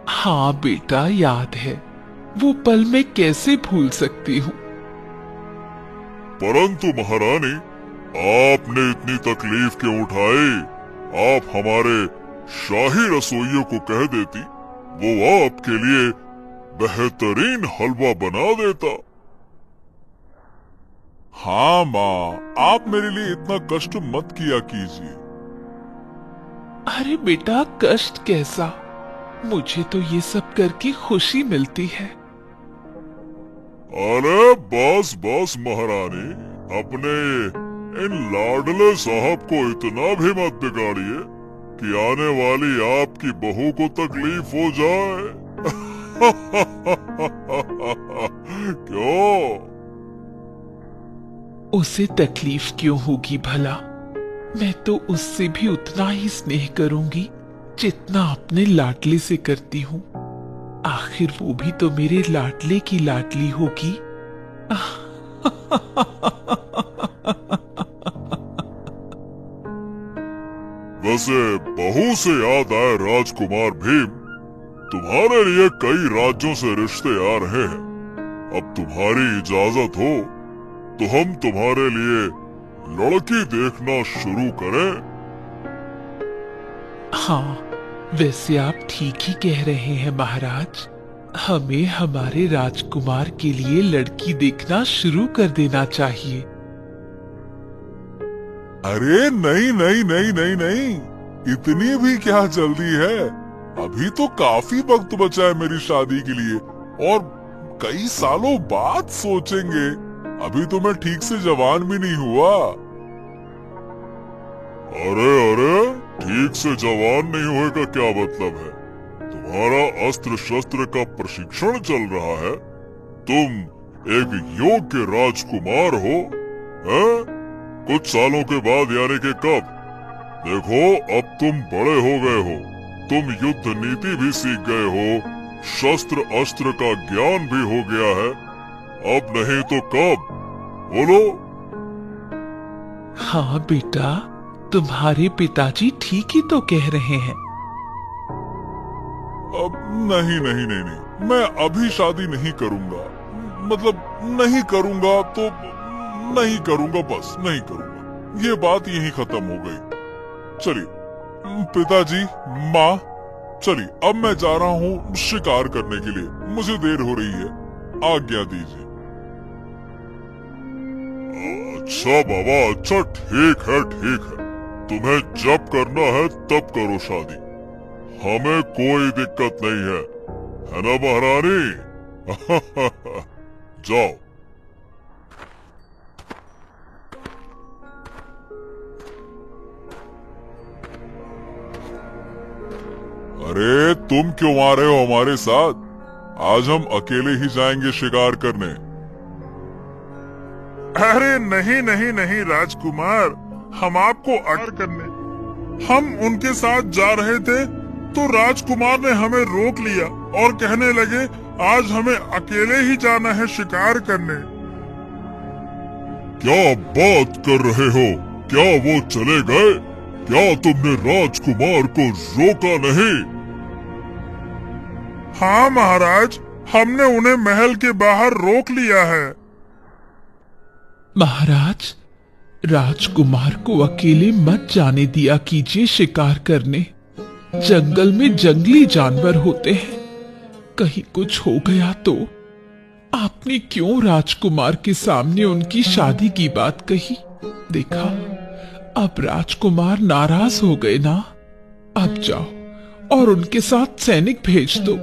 हाँ बेटा, याद है। वो पल मैं कैसे भूल सकती हूँ। परंतु महारानी, आपने इतनी तकलीफ क्यों उठाई? आप हमारे शाही रसोइयों को कह देती, वो आपके लिए बेहतरीन हलवा बना देता। हाँ माँ, आप मेरे लिए इतना कष्ट मत किया कीजिए। अरे बेटा, कष्ट कैसा? मुझे तो ये सब करके खुशी मिलती है। अरे बस बस महारानी, अपने इन लाडले साहब को इतना भी मत बिगाड़िए कि आने वाली आपकी बहू को तकलीफ हो जाए। क्यों? उसे तकलीफ क्यों होगी भला? मैं तो उससे भी उतना ही स्नेह करूंगी जितना अपने लाडले से करती हूँ। आखिर वो भी तो मेरे लाडले की लाडली होगी। वैसे बहू से याद आए राजकुमार भीम, तुम्हारे लिए कई राज्यों से रिश्ते आ रहे हैं। अब तुम्हारी इजाजत हो तो हम तुम्हारे लिए लड़की देखना शुरू करें। हाँ, वैसे आप ठीक ही कह रहे हैं महाराज। हमें हमारे राजकुमार के लिए लड़की देखना शुरू कर देना चाहिए। अरे नहीं नहीं नहीं नहीं नहीं, इतनी भी क्या जल्दी है? अभी तो काफी वक्त बचा है मेरी शादी के लिए, और कई सालों बाद सोचेंगे। अभी तो मैं ठीक से जवान भी नहीं हुआ। अरे अरे, ठीक से जवान नहीं हुए का क्या मतलब है? तुम्हारा अस्त्र शस्त्र का प्रशिक्षण चल रहा है। तुम एक योग्य राजकुमार हो, हैं? कुछ सालों के बाद, यानी कि कब? देखो, अब तुम बड़े हो गए हो, तुम युद्ध नीति भी सीख गए हो, शस्त्र अस्त्र का ज्ञान भी हो गया है। अब नहीं तो कब? बोलो। हाँ बेटा, तुम्हारे पिताजी ठीक ही तो कह रहे हैं। अब नहीं नहीं नहीं नहीं, मैं अभी शादी नहीं करूंगा। मतलब नहीं करूंगा तो नहीं करूंगा, बस नहीं करूंगा। ये बात यहीं खत्म हो गई। चलिए पिताजी, माँ, चलिए अब मैं जा रहा हूँ शिकार करने के लिए। मुझे देर हो रही है, आज्ञा दीजिए। अच्छा बाबा, अच्छा, ठीक है ठीक है। तुम्हें जब करना है तब करो शादी, हमें कोई दिक्कत नहीं है ना महारानी? जाओ। अरे तुम क्यों आ रहे हो हमारे साथ? आज हम अकेले ही जाएंगे शिकार करने। अरे नहीं नहीं नहीं राजकुमार, हम आपको आर करने। हम उनके साथ जा रहे थे तो राजकुमार ने हमें रोक लिया और कहने लगे आज हमें अकेले ही जाना है शिकार करने। क्या बात कर रहे हो? क्या वो चले गए? क्या तुमने राजकुमार को रोका नहीं? हाँ महाराज, हमने उन्हें महल के बाहर रोक लिया है। महाराज, राजकुमार को अकेले मत जाने दिया कीजिए शिकार करने। जंगल में जंगली जानवर होते हैं, कहीं कुछ हो गया तो। आपने क्यों राजकुमार के सामने उनकी शादी की बात कही? देखा, अब राजकुमार नाराज हो गए ना। अब जाओ और उनके साथ सैनिक भेज दो।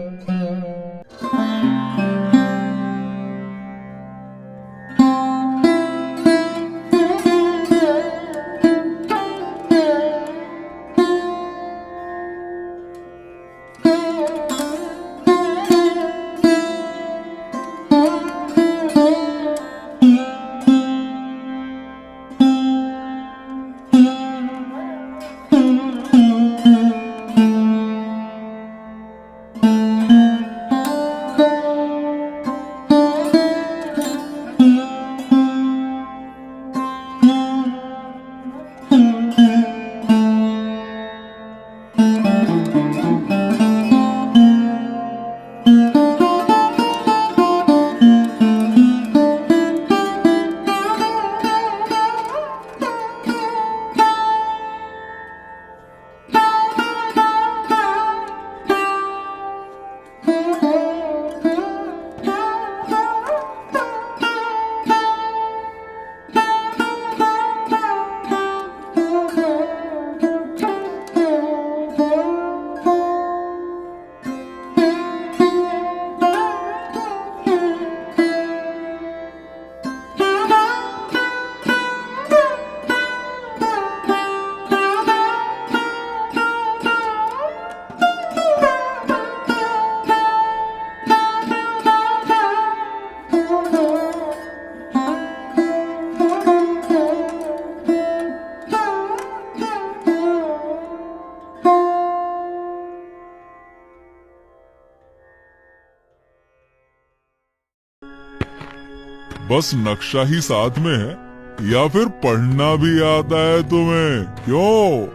बस नक्शा ही साथ में है या फिर पढ़ना भी आता है तुम्हें? क्यों?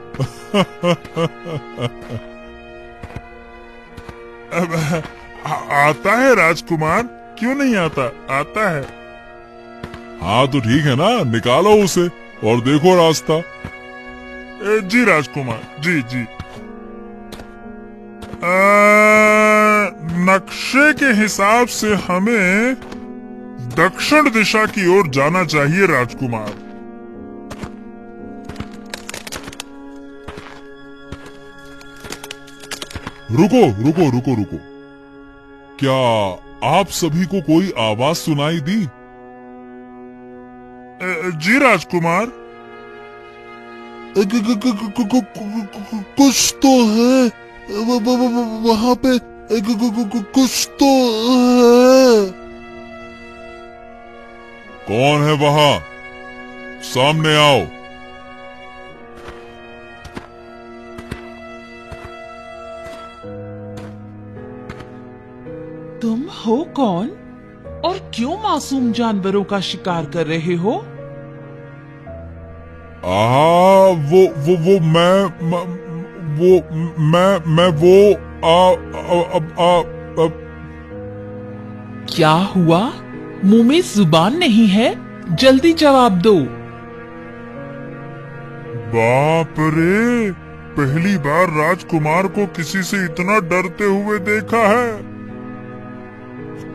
आता है राजकुमार, क्यों नहीं आता? आता है। हाँ तो ठीक है ना, निकालो उसे और देखो रास्ता। जी राजकुमार, जी जी। नक्शे के हिसाब से हमें दक्षिण दिशा की ओर जाना चाहिए राजकुमार। रुको रुको रुको रुको, क्या आप सभी को कोई आवाज सुनाई दी? जी राजकुमार। कुछ तो है वहाँ पे, कुछ तो है। कौन है वहाँ? सामने आओ। तुम हो कौन और क्यों मासूम जानवरों का शिकार कर रहे हो? वो मैं क्या हुआ? मुंह में जुबान नहीं है? जल्दी जवाब दो। बाप रे, पहली बार राजकुमार को किसी से इतना डरते हुए देखा है।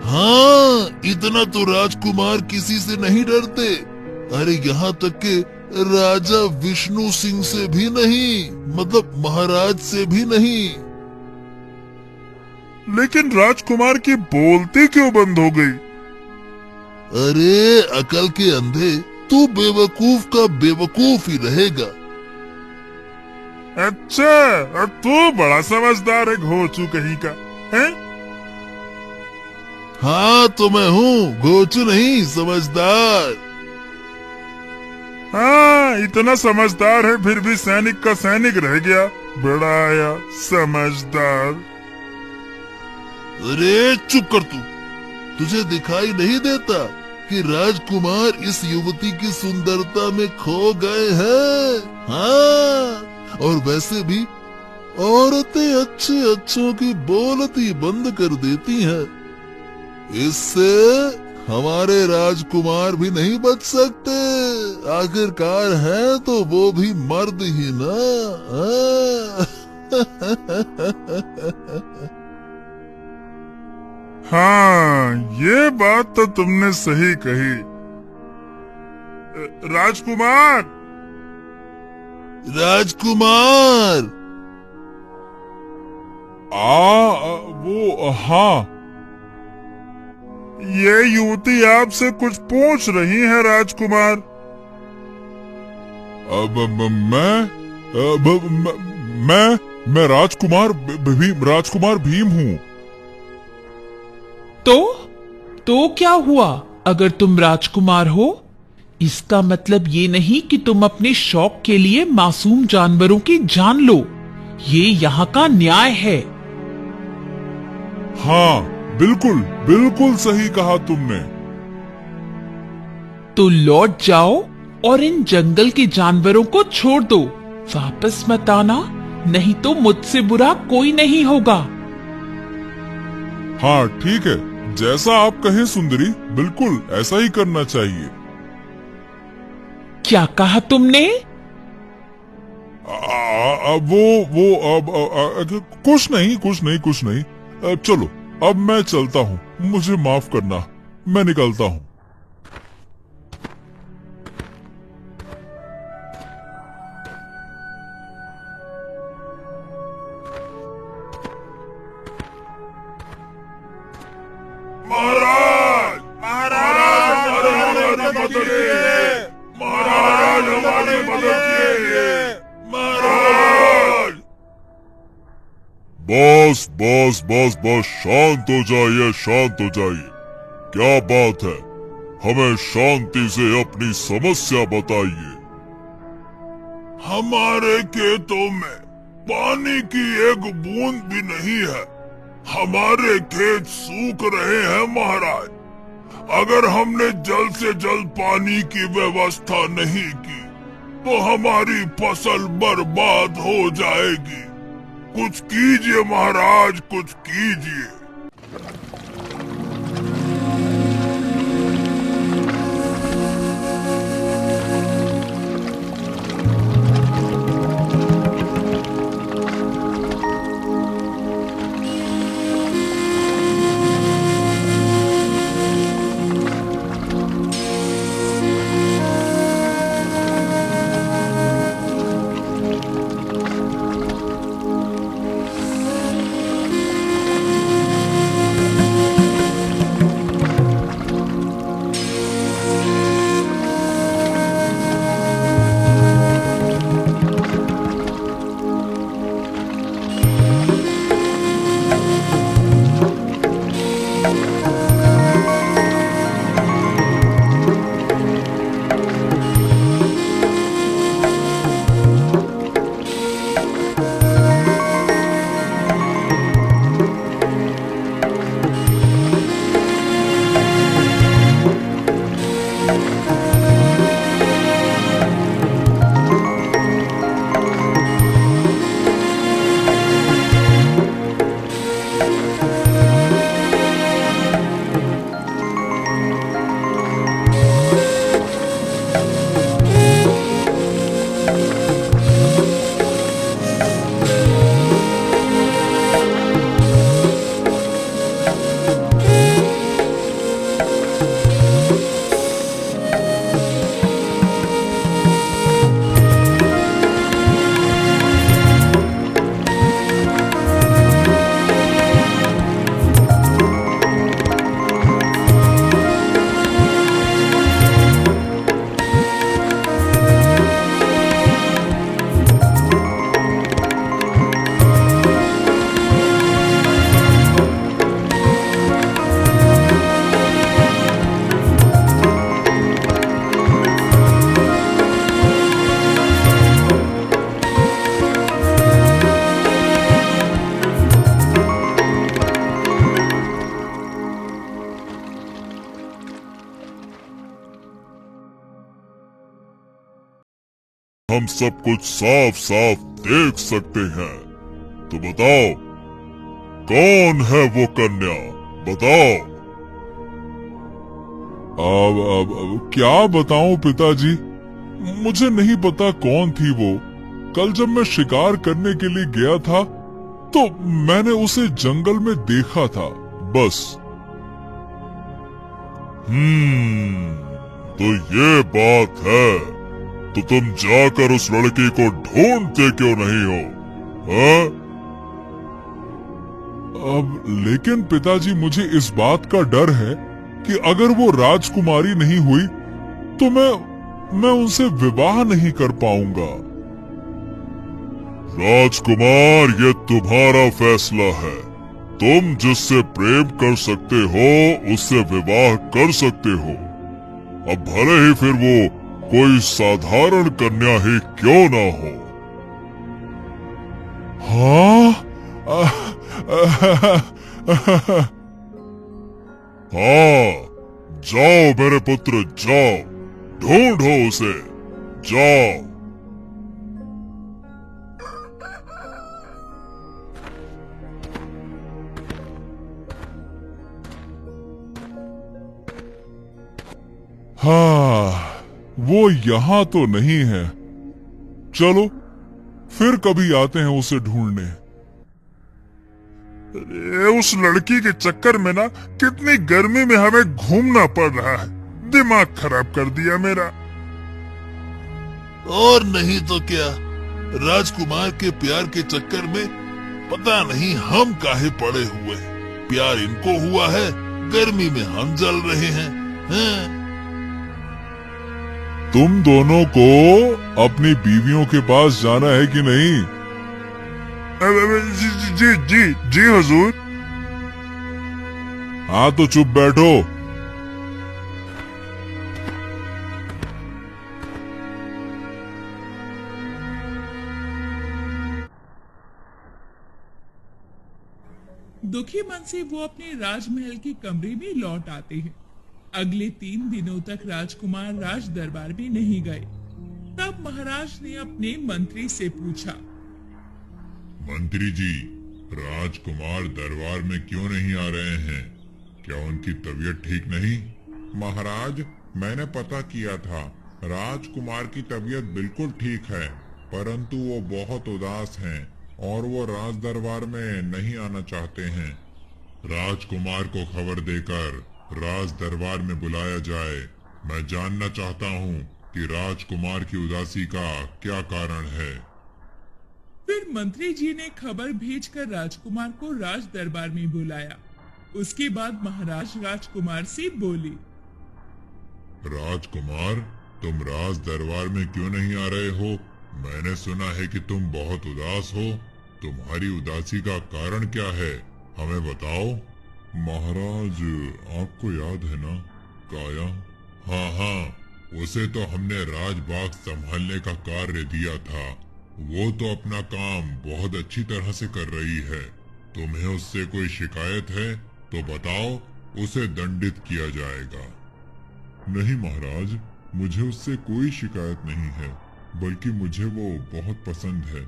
हाँ, इतना तो राजकुमार किसी से नहीं डरते। अरे यहाँ तक के राजा विष्णु सिंह से भी नहीं, मतलब महाराज से भी नहीं। लेकिन राजकुमार की बोलती क्यों बंद हो गई? अरे अकल के अंधे, तू बेवकूफ का बेवकूफ ही रहेगा। अच्छा, तू बड़ा समझदार है घोचू कहीं का, है? हाँ तो मैं हूँ, घोचू नहीं, समझदार। हाँ, इतना समझदार है फिर भी सैनिक का सैनिक रह गया। बड़ा आया समझदार। अरे चुप कर तू। तुझे दिखाई नहीं देता कि राजकुमार इस युवती की सुंदरता में खो गए हैं? हाँ, और वैसे भी औरतें अच्छे अच्छों की बोलती बंद कर देती हैं। इससे हमारे राजकुमार भी नहीं बच सकते? आखिरकार है तो वो भी मर्द ही ना। हाँ, ये बात तो तुमने सही कही। राजकुमार, राजकुमार! वो हाँ, ये युवती आपसे कुछ पूछ रही है राजकुमार। अब मैं राजकुमार भीम हूँ। तो क्या हुआ? अगर तुम राजकुमार हो, इसका मतलब ये नहीं कि तुम अपने शौक के लिए मासूम जानवरों की जान लो। ये यहाँ का न्याय है। हाँ, बिल्कुल सही कहा तुमने। तो लौट जाओ और इन जंगल के जानवरों को छोड़ दो। वापस मत आना, नहीं तो मुझसे बुरा कोई नहीं होगा। हाँ ठीक है, जैसा आप कहें सुंदरी, बिल्कुल ऐसा ही करना चाहिए। क्या कहा तुमने? कुछ नहीं। चलो, अब मैं चलता हूँ, मुझे माफ करना, मैं निकलता हूँ। महाराज, हमारी मदद कीजिए। महाराज, हमारी मदद कीजिए। महाराज! बस, शांत हो जाइए। क्या बात है? हमें शांति से अपनी समस्या बताइए। हमारे खेतों में पानी की एक बूंद भी नहीं है। हमारे खेत सूख रहे हैं महाराज। अगर हमने जल्द से जल्द पानी की व्यवस्था नहीं की तो हमारी फसल बर्बाद हो जाएगी। कुछ कीजिए महाराज, कुछ कीजिए। हम सब कुछ साफ साफ देख सकते हैं। तो बताओ, कौन है वो कन्या? बताओ। अब क्या बताऊं पिताजी, मुझे नहीं पता कौन थी वो। कल जब मैं शिकार करने के लिए गया था तो मैंने उसे जंगल में देखा था, बस। तो ये बात है। तो तुम जाकर उस लड़की को ढूंढते क्यों नहीं हो? हाँ? अब लेकिन पिताजी, मुझे इस बात का डर है कि अगर वो राजकुमारी नहीं हुई तो मैं उनसे विवाह नहीं कर पाऊंगा। राजकुमार, ये तुम्हारा फैसला है। तुम जिससे प्रेम कर सकते हो उससे विवाह कर सकते हो, अब भले ही फिर वो कोई साधारण कन्या ही क्यों ना हो। हाँ? हाँ, जाओ मेरे पुत्र, जाओ, ढूंढो उसे, जाओ। हाँ, वो यहाँ तो नहीं है। चलो फिर कभी आते हैं उसे ढूंढने। उस लड़की के चक्कर में ना कितनी गर्मी में हमें घूमना पड़ रहा है। दिमाग खराब कर दिया मेरा। और नहीं तो क्या, राजकुमार के प्यार के चक्कर में पता नहीं हम काहे पड़े हुए। प्यार इनको हुआ है, गर्मी में हम जल रहे हैं। हाँ? तुम दोनों को अपनी बीवियों के पास जाना है कि नहीं? जी हुजूर। हाँ तो चुप बैठो। दुखी मन से वो अपने राजमहल के कमरे में लौट आते हैं। अगले 3 दिनों तक राजकुमार राज दरबार में नहीं गए। तब महाराज ने अपने मंत्री से पूछा, मंत्री जी, राजकुमार दरबार में क्यों नहीं आ रहे हैं? क्या उनकी तबीयत ठीक नहीं? महाराज, मैंने पता किया था, राजकुमार की तबीयत बिल्कुल ठीक है, परंतु वो बहुत उदास हैं और वो राज दरबार में नहीं आना चाहते हैं। राजकुमार को खबर देकर राज दरबार में बुलाया जाए। मैं जानना चाहता हूँ कि राजकुमार की उदासी का क्या कारण है। फिर मंत्री जी ने खबर भेजकर राजकुमार को राज दरबार में बुलाया। उसके बाद महाराज राजकुमार से बोले, राजकुमार, तुम राज दरबार में क्यों नहीं आ रहे हो? मैंने सुना है कि तुम बहुत उदास हो। तुम्हारी उदासी का कारण क्या है, हमें बताओ। महाराज, आपको याद है ना काया? हाँ, उसे तो हमने राजबाग संभालने का कार्य दिया था। वो तो अपना काम बहुत अच्छी तरह से कर रही है। तुम्हें उससे कोई शिकायत है तो बताओ, उसे दंडित किया जाएगा। नहीं महाराज, मुझे उससे कोई शिकायत नहीं है, बल्कि मुझे वो बहुत पसंद है।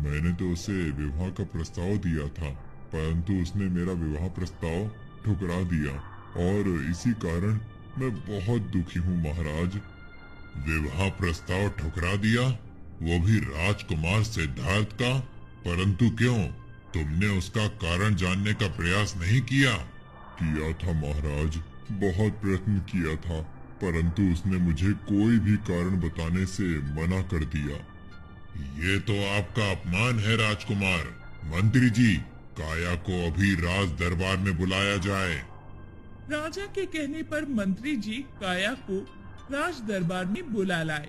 मैंने तो उसे विवाह का प्रस्ताव दिया था, परंतु उसने मेरा विवाह प्रस्ताव ठुकरा दिया और इसी कारण मैं बहुत दुखी हूँ महाराज। विवाह प्रस्ताव ठुकरा दिया, वो भी राजकुमार सिद्धार्थ का? परंतु क्यों? तुमने उसका कारण जानने का प्रयास नहीं किया? किया था महाराज, बहुत प्रयत्न किया था, परंतु उसने मुझे कोई भी कारण बताने से मना कर दिया। ये तो आपका अपमान है राजकुमार। मंत्री जी, काया को अभी राज दरबार में बुलाया जाए। राजा के कहने पर मंत्री जी काया को राज दरबार में बुला लाए।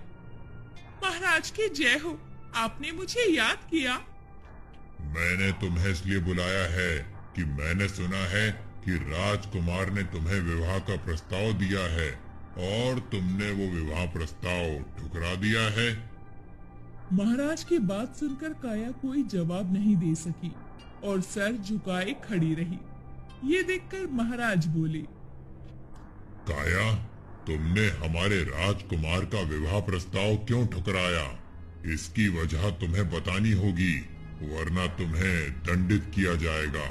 महाराज की जय हो, आपने मुझे याद किया। मैंने तुम्हें इसलिए बुलाया है कि मैंने सुना है कि राजकुमार ने तुम्हें विवाह का प्रस्ताव दिया है और तुमने वो विवाह प्रस्ताव ठुकरा दिया है। महाराज की बात सुनकर काया कोई जवाब नहीं दे सकी और सर झुकाए खड़ी रही। ये देखकर महाराज बोले, काया, तुमने हमारे राजकुमार का विवाह प्रस्ताव क्यों ठुकराया? इसकी वजह तुम्हें बतानी होगी, वरना तुम्हें दंडित किया जाएगा।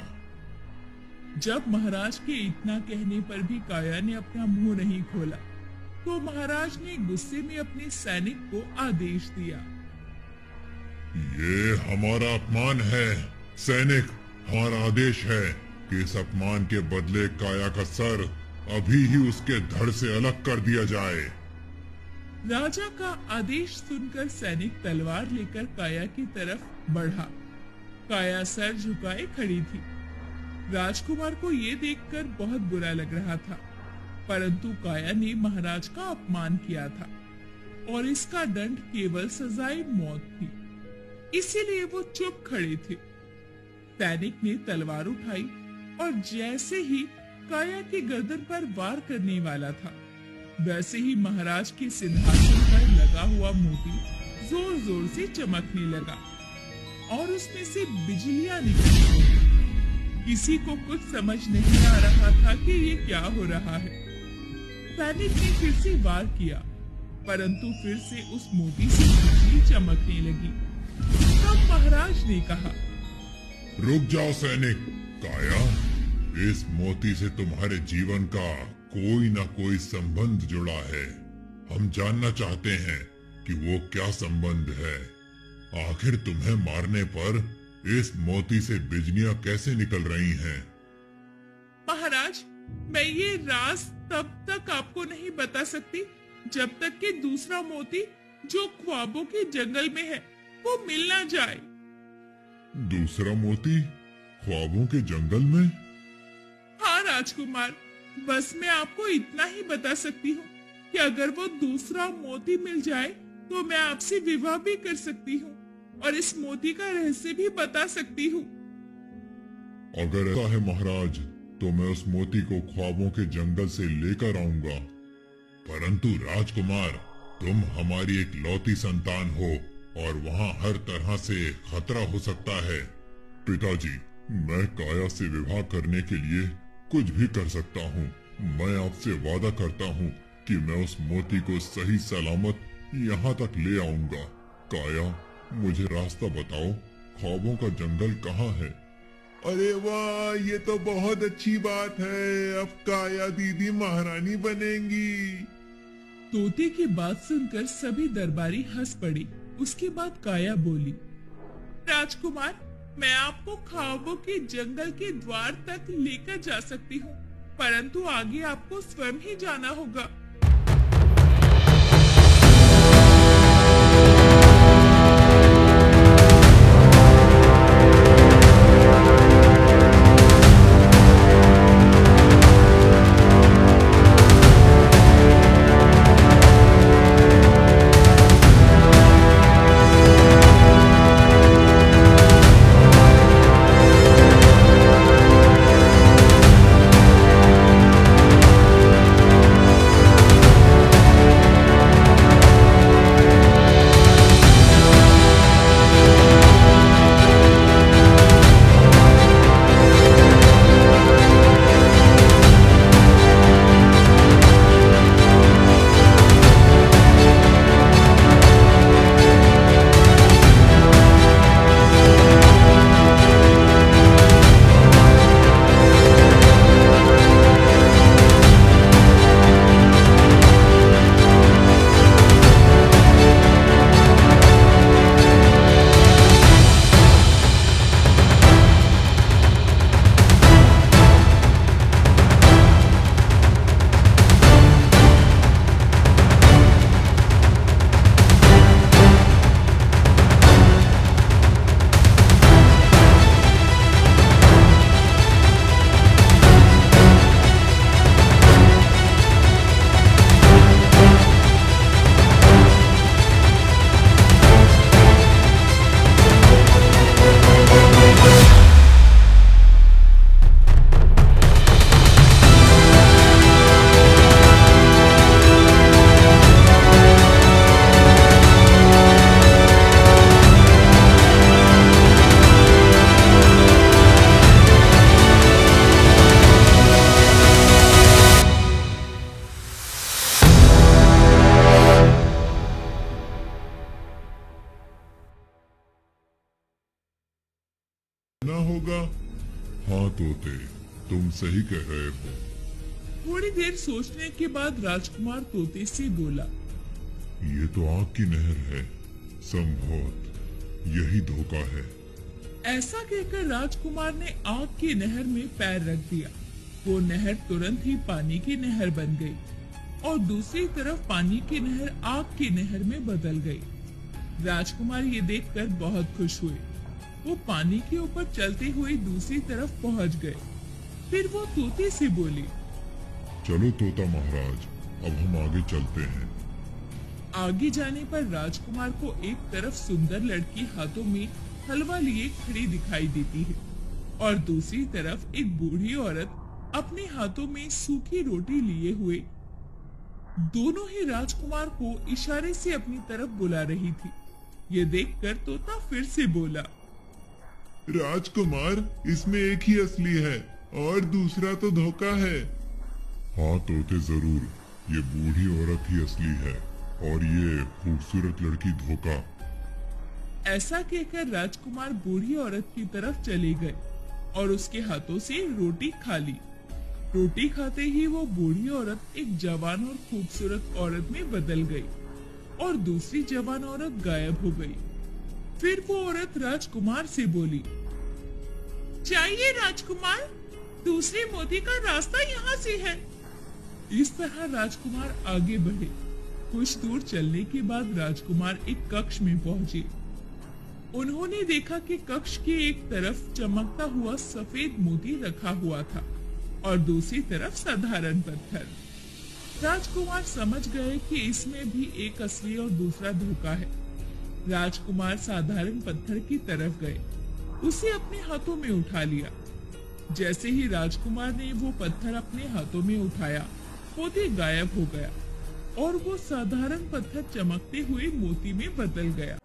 जब महाराज के इतना कहने पर भी काया ने अपना मुंह नहीं खोला, तो महाराज ने गुस्से में अपने सैनिक को आदेश दिया। ये हमारा अपमान है सैनिक, हमारा आदेश है कि इस अपमान के बदले काया का सर अभी ही उसके धड़ से अलग कर दिया जाए। राजा का आदेश सुनकर सैनिक तलवार लेकर काया की तरफ बढ़ा। काया सर झुकाए खड़ी थी। राजकुमार को ये देखकर बहुत बुरा लग रहा था, परंतु काया ने महाराज का अपमान किया था और इसका दंड केवल सजाए मौत थी, इसीलिए वो चुप खड़े थे। सैनिक ने तलवार उठाई और जैसे ही काया की गर्दन पर वार करने वाला था, वैसे ही महाराज के सिंहासन पर लगा हुआ मोती जोर जोर से चमकने लगा और उसमें से बिजलियां निकली। किसी को कुछ समझ नहीं आ रहा था कि ये क्या हो रहा है। सैनिक ने फिर से वार किया, परंतु फिर से उस मोती से बिजली चमकने लगी। तब महाराज ने कहा, रुक जाओ सैनिक। काया, इस मोती से तुम्हारे जीवन का कोई ना कोई संबंध जुड़ा है। हम जानना चाहते हैं कि वो क्या संबंध है। आखिर तुम्हें मारने पर इस मोती से बिजलियां कैसे निकल रही हैं? महाराज, मैं ये राज तब तक आपको नहीं बता सकती जब तक कि दूसरा मोती जो ख्वाबों के जंगल में है वो मिल ना जाए। दूसरा मोती ख्वाबों के जंगल में? हाँ राजकुमार, बस मैं आपको इतना ही बता सकती हूँ कि अगर वो दूसरा मोती मिल जाए तो मैं आपसे विवाह भी कर सकती हूँ और इस मोती का रहस्य भी बता सकती हूँ। अगर ऐसा है महाराज, तो मैं उस मोती को ख्वाबों के जंगल से लेकर आऊंगा। परंतु राजकुमार, तुम हमारी एक लौती संतान हो और वहाँ हर तरह से खतरा हो सकता है। पिताजी, मैं काया से विवाह करने के लिए कुछ भी कर सकता हूँ। मैं आपसे वादा करता हूँ कि मैं उस मोती को सही सलामत यहाँ तक ले आऊंगा। काया, मुझे रास्ता बताओ, ख्वाबों का जंगल कहाँ है? अरे वाह, ये तो बहुत अच्छी बात है। अब काया दीदी महारानी बनेंगी। तोते की बात सुनकर सभी दरबारी हंस पड़े। उसके बाद काया बोली, राजकुमार, मैं आपको ख्वाबों के जंगल के द्वार तक लेकर जा सकती हूँ, परंतु आगे आपको स्वयं ही जाना होगा। तुम सही कह रहे हो। थोड़ी देर सोचने के बाद राजकुमार तोते से बोला, ये तो आग की नहर है, संभवत यही धोखा है। ऐसा कहकर राजकुमार ने आग की नहर में पैर रख दिया। वो नहर तुरंत ही पानी की नहर बन गई और दूसरी तरफ पानी की नहर आग की नहर में बदल गई। राजकुमार ये देखकर बहुत खुश हुए। वो पानी के ऊपर चलते हुए दूसरी तरफ पहुंच गए। फिर वो तोते से बोली, चलो तोता महाराज, अब हम आगे चलते हैं। आगे जाने पर राजकुमार को एक तरफ सुंदर लड़की हाथों में हलवा लिए खड़ी दिखाई देती है और दूसरी तरफ एक बूढ़ी औरत अपने हाथों में सूखी रोटी लिए हुए दोनों ही राजकुमार को इशारे से अपनी तरफ बुला रही थी। ये देखकर तोता फिर से बोला, राजकुमार, इसमें एक ही असली है और दूसरा तो धोखा है। हाँ तोते, जरूर, ये बूढ़ी औरत ही असली है और ये खूबसूरत लड़की धोखा। ऐसा कहकर राजकुमार बूढ़ी औरत की तरफ चले गए और उसके हाथों से रोटी खा ली। रोटी खाते ही वो बूढ़ी औरत एक जवान और खूबसूरत औरत में बदल गई और दूसरी जवान औरत गायब हो गई। फिर वो औरत राजकुमार से बोली, चाहिए राजकुमार, दूसरे मोती का रास्ता यहाँ से है। इस तरह राजकुमार आगे बढ़े। कुछ दूर चलने के बाद राजकुमार एक कक्ष में पहुंचे। उन्होंने देखा कि कक्ष के एक तरफ चमकता हुआ सफेद मोती रखा हुआ था और दूसरी तरफ साधारण पत्थर। राजकुमार समझ गए कि इसमें भी एक असली और दूसरा धोखा है। राजकुमार साधारण पत्थर की तरफ गए, उसे अपने हाथों में उठा लिया। जैसे ही राजकुमार ने वो पत्थर अपने हाथों में उठाया, मोती गायब हो गया और वो साधारण पत्थर चमकते हुए मोती में बदल गया।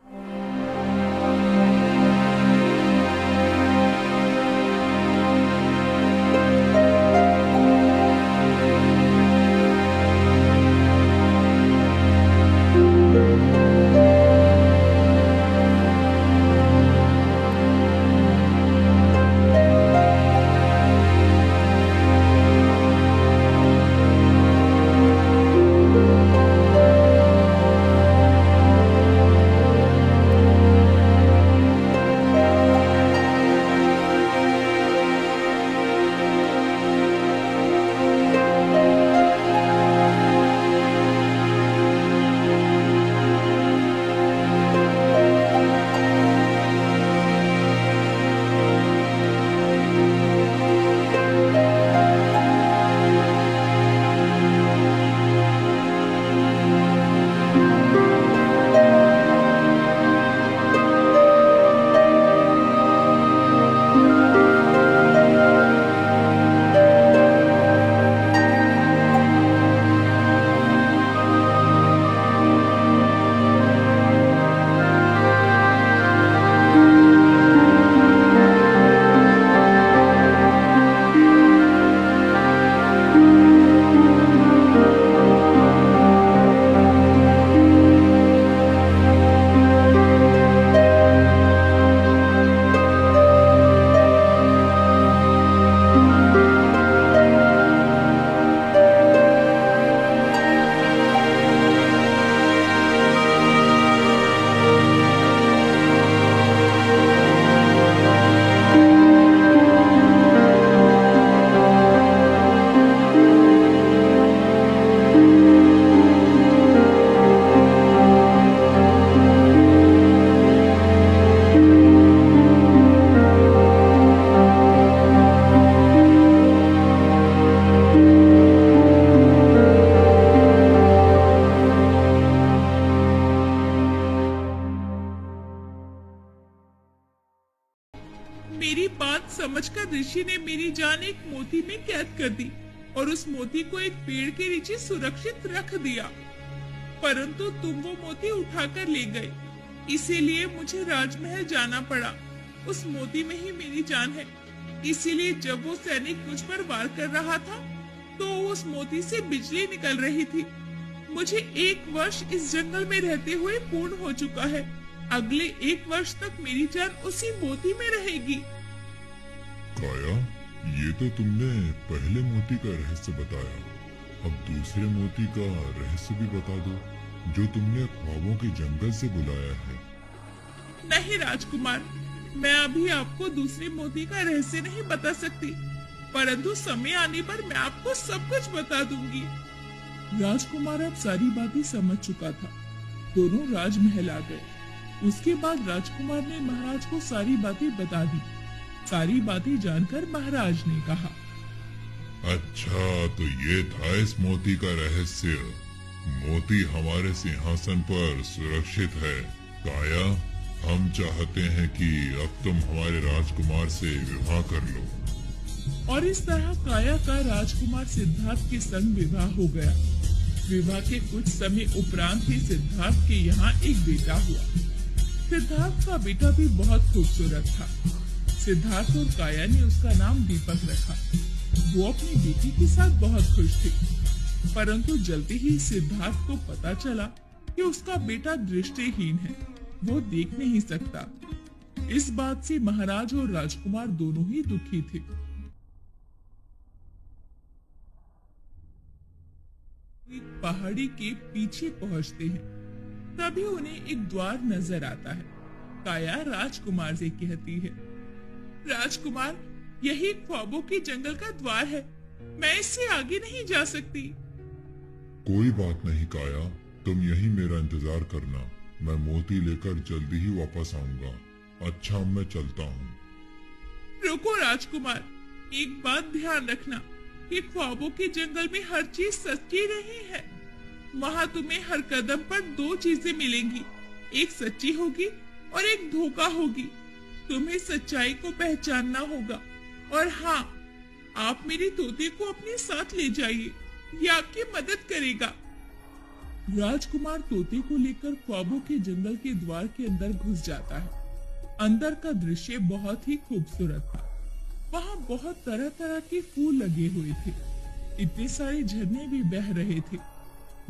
मेरी बात समझकर ऋषि ने मेरी जान एक मोती में कैद कर दी और उस मोती को एक पेड़ के नीचे सुरक्षित रख दिया, परंतु तुम वो मोती उठाकर ले गए, इसीलिए मुझे राजमहल जाना पड़ा। उस मोती में ही मेरी जान है, इसीलिए जब वो सैनिक मुझ पर वार कर रहा था तो उस मोती से बिजली निकल रही थी। मुझे 1 वर्ष इस जंगल में रहते हुए पूर्ण हो चुका है। अगले 1 वर्ष तक मेरी जान उसी मोती में रहेगी। काया, ये तो तुमने पहले मोती का रहस्य बताया, अब दूसरे मोती का रहस्य भी बता दो, जो तुमने ख्वाबों के जंगल से बुलाया है। नहीं राजकुमार, मैं अभी आपको दूसरे मोती का रहस्य नहीं बता सकती, परंतु समय आने पर मैं आपको सब कुछ बता दूंगी। राजकुमार अब सारी बातें समझ चुका था। दोनों राजमहल आ गए। उसके बाद राजकुमार ने महाराज को सारी बातें बता दी। सारी बातें जानकर महाराज ने कहा, अच्छा, तो ये था इस मोती का रहस्य। मोती हमारे सिंहासन पर सुरक्षित है। काया, हम चाहते हैं कि अब तुम हमारे राजकुमार से विवाह कर लो। और इस तरह काया का राजकुमार सिद्धार्थ के संग विवाह हो गया। विवाह के कुछ समय उपरांत ही सिद्धार्थ के यहाँ एक बेटा हुआ। सिद्धार्थ का बेटा भी बहुत खूबसूरत था। सिद्धार्थ और काया ने उसका नाम दीपक रखा। वो अपनी बेटी के साथ बहुत खुश थी, परंतु जल्दी ही सिद्धार्थ को पता चला कि उसका बेटा दृष्टिहीन है, वो देख नहीं सकता। इस बात से महाराज और राजकुमार दोनों ही दुखी थे। एक पहाड़ी के पीछे पहुंचते हैं, तभी उन्हें एक द्वार नजर आता है। काया राजकुमार से कहती है, राजकुमार, यही ख्वाबों के जंगल का द्वार है, मैं इससे आगे नहीं जा सकती। कोई बात नहीं काया, तुम यहीं मेरा इंतजार करना, मैं मोती लेकर जल्दी ही वापस आऊंगा। अच्छा, मैं चलता हूँ। रुको राजकुमार, एक बात ध्यान रखना कि ख्वाबों के जंगल में हर चीज सच्ची नहीं है। वहाँ तुम्हें हर कदम पर दो चीजें मिलेंगी, एक सच्ची होगी और एक धोखा होगी। तुम्हें सच्चाई को पहचानना होगा। और हाँ, आप मेरी तोते को अपने साथ ले जाइए, ये आपकी मदद करेगा। राजकुमार तोते को लेकर ख्वाबों के जंगल के द्वार के अंदर घुस जाता है। अंदर का दृश्य बहुत ही खूबसूरत था। वहाँ बहुत तरह तरह के फूल लगे हुए थे। इतने सारे झरने भी बह रहे थे।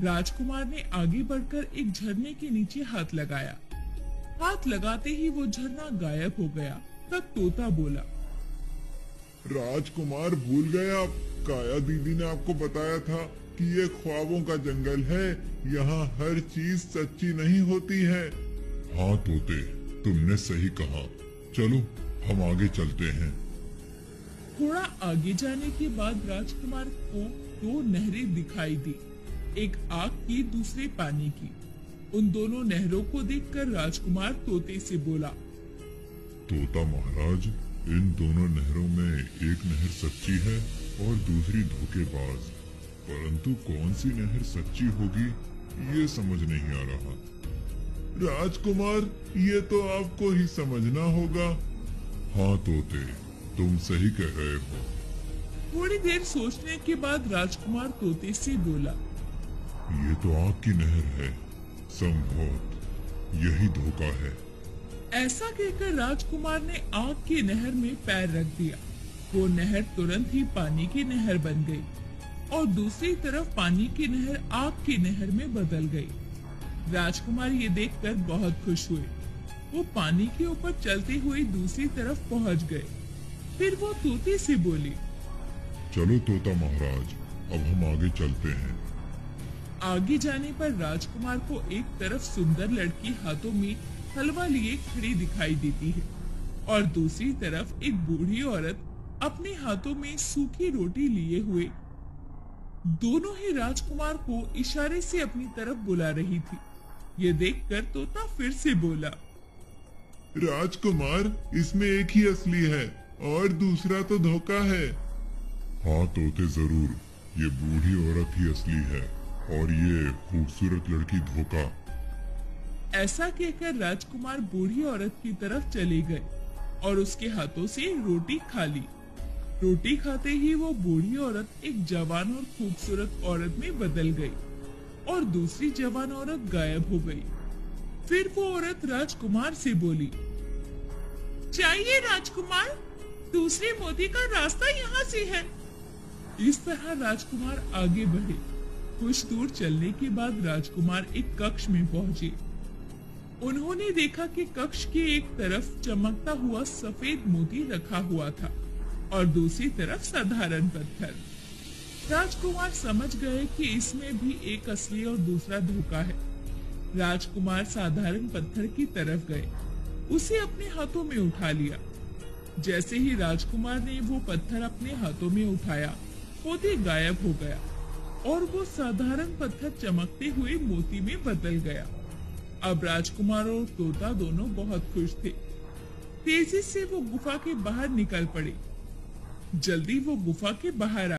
राजकुमार ने आगे बढ़कर एक झरने के नीचे हाथ लगाया। हाथ लगाते ही वो झरना गायब हो गया। तब तोता बोला, राजकुमार भूल गए आप, काया दीदी ने आपको बताया था कि ये ख्वाबों का जंगल है, यहाँ हर चीज सच्ची नहीं होती है। हाँ तोते, तुमने सही कहा। चलो हम आगे चलते हैं। थोड़ा आगे जाने के बाद राजकुमार को दो नहरें दिखाई दी, एक आग की, दूसरी पानी की। उन दोनों नहरों को देखकर राजकुमार तोते से बोला, तोता महाराज, इन दोनों नहरों में एक नहर सच्ची है और दूसरी धोखेबाज, परंतु कौन सी नहर सच्ची होगी ये समझ नहीं आ रहा। राजकुमार, ये तो आपको ही समझना होगा। हाँ तोते, तुम सही कह रहे हो। थोड़ी देर सोचने के बाद राजकुमार तोते से बोला, ये तो आग की नहर है, संभवत यही धोखा है। ऐसा कहकर राजकुमार ने आग की नहर में पैर रख दिया। वो नहर तुरंत ही पानी की नहर बन गई और दूसरी तरफ पानी की नहर आग की नहर में बदल गई। राजकुमार ये देखकर बहुत खुश हुए। वो पानी के ऊपर चलते हुए दूसरी तरफ पहुंच गए। फिर वो तोते से बोली, चलो तोता महाराज, अब हम आगे चलते हैं। आगे जाने पर राजकुमार को एक तरफ सुंदर लड़की हाथों में हलवा लिए खड़ी दिखाई देती है और दूसरी तरफ एक बूढ़ी औरत अपने हाथों में सूखी रोटी लिए हुए दोनों ही राजकुमार को इशारे से अपनी तरफ बुला रही थी। ये देखकर तोता फिर से बोला, राजकुमार, इसमें एक ही असली है और दूसरा तो धोखा है। हाँ तोते, जरूर, ये बूढ़ी औरत ही असली है और ये खूबसूरत लड़की धोखा। ऐसा कहकर राजकुमार बूढ़ी औरत की तरफ चले गए और उसके हाथों से रोटी खा ली। रोटी खाते ही वो बूढ़ी औरत एक जवान और खूबसूरत औरत में बदल गई और दूसरी जवान औरत गायब हो गई। फिर वो औरत राजकुमार से बोली, चाहिए राजकुमार, दूसरे मोती का रास्ता यहाँ से है। इस तरह राजकुमार आगे बढ़े। कुछ दूर चलने के बाद राजकुमार एक कक्ष में पहुंचे। उन्होंने देखा कि कक्ष के एक तरफ चमकता हुआ सफेद मोती रखा हुआ था और दूसरी तरफ साधारण पत्थर। राजकुमार समझ गए कि इसमें भी एक असली और दूसरा धोखा है। राजकुमार साधारण पत्थर की तरफ गए, उसे अपने हाथों में उठा लिया। जैसे ही राजकुमार ने वो पत्थर अपने हाथों में उठाया, मोती गायब हो गया और वो साधारण पत्थर चमकते हुए मोती में बदल गया। अब राजकुमार और तोता दोनों बहुत खुश थे। तेजी से वो गुफा के बाहर निकल पड़े। जल्दी वो गुफा के बाहर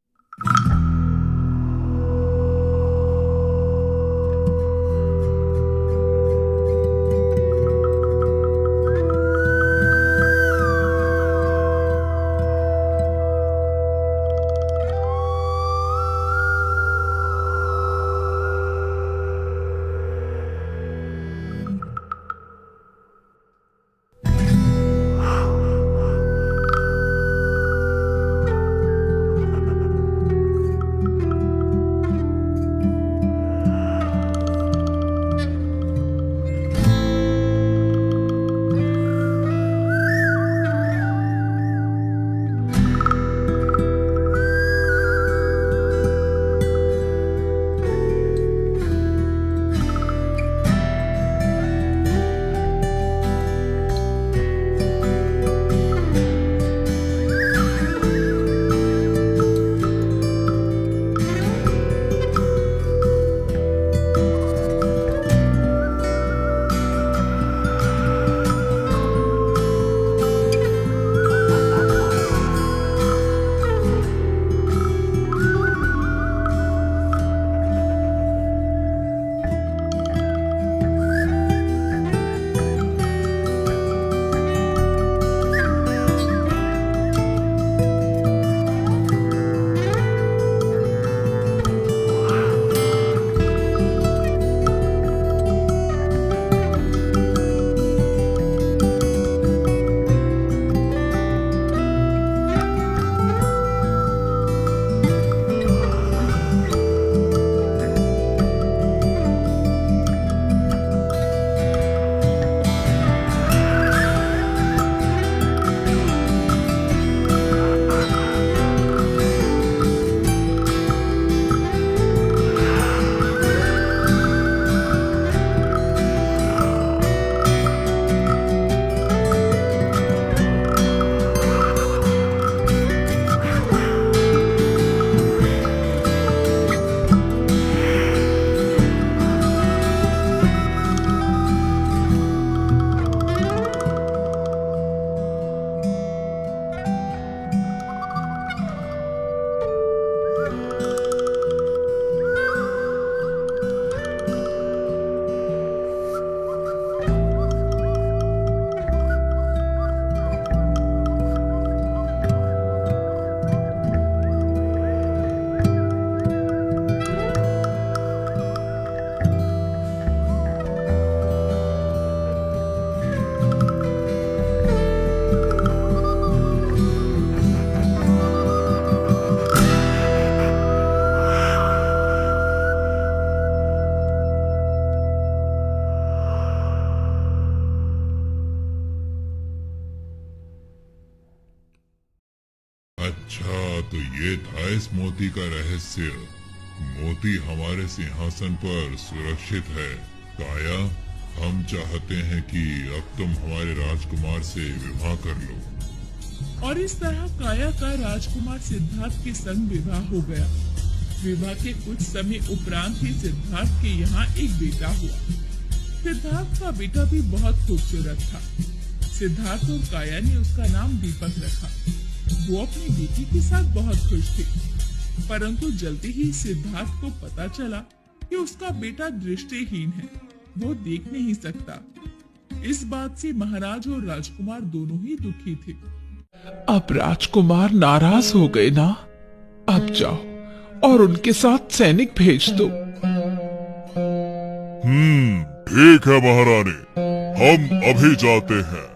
अच्छा, तो ये था इस मोती का रहस्य। मोती हमारे सिंहासन पर सुरक्षित है। काया, हम चाहते हैं कि अब तुम हमारे राजकुमार से विवाह कर लो। और इस तरह काया का राजकुमार सिद्धार्थ के संग विवाह हो गया। विवाह के कुछ समय उपरांत ही सिद्धार्थ के यहाँ एक बेटा हुआ। सिद्धार्थ का बेटा भी बहुत खूबसूरत था। सिद्धार्थ और काया ने उसका नाम दीपक रखा। वो अपनी बेटी के साथ बहुत खुश थे, परंतु जल्दी ही सिद्धार्थ को पता चला कि उसका बेटा दृष्टिहीन है, वो देख नहीं सकता। इस बात से महाराज और राजकुमार दोनों ही दुखी थे। अब राजकुमार नाराज हो गए ना? अब जाओ और उनके साथ सैनिक भेज दो। ठीक है महारानी, हम अभी जाते हैं।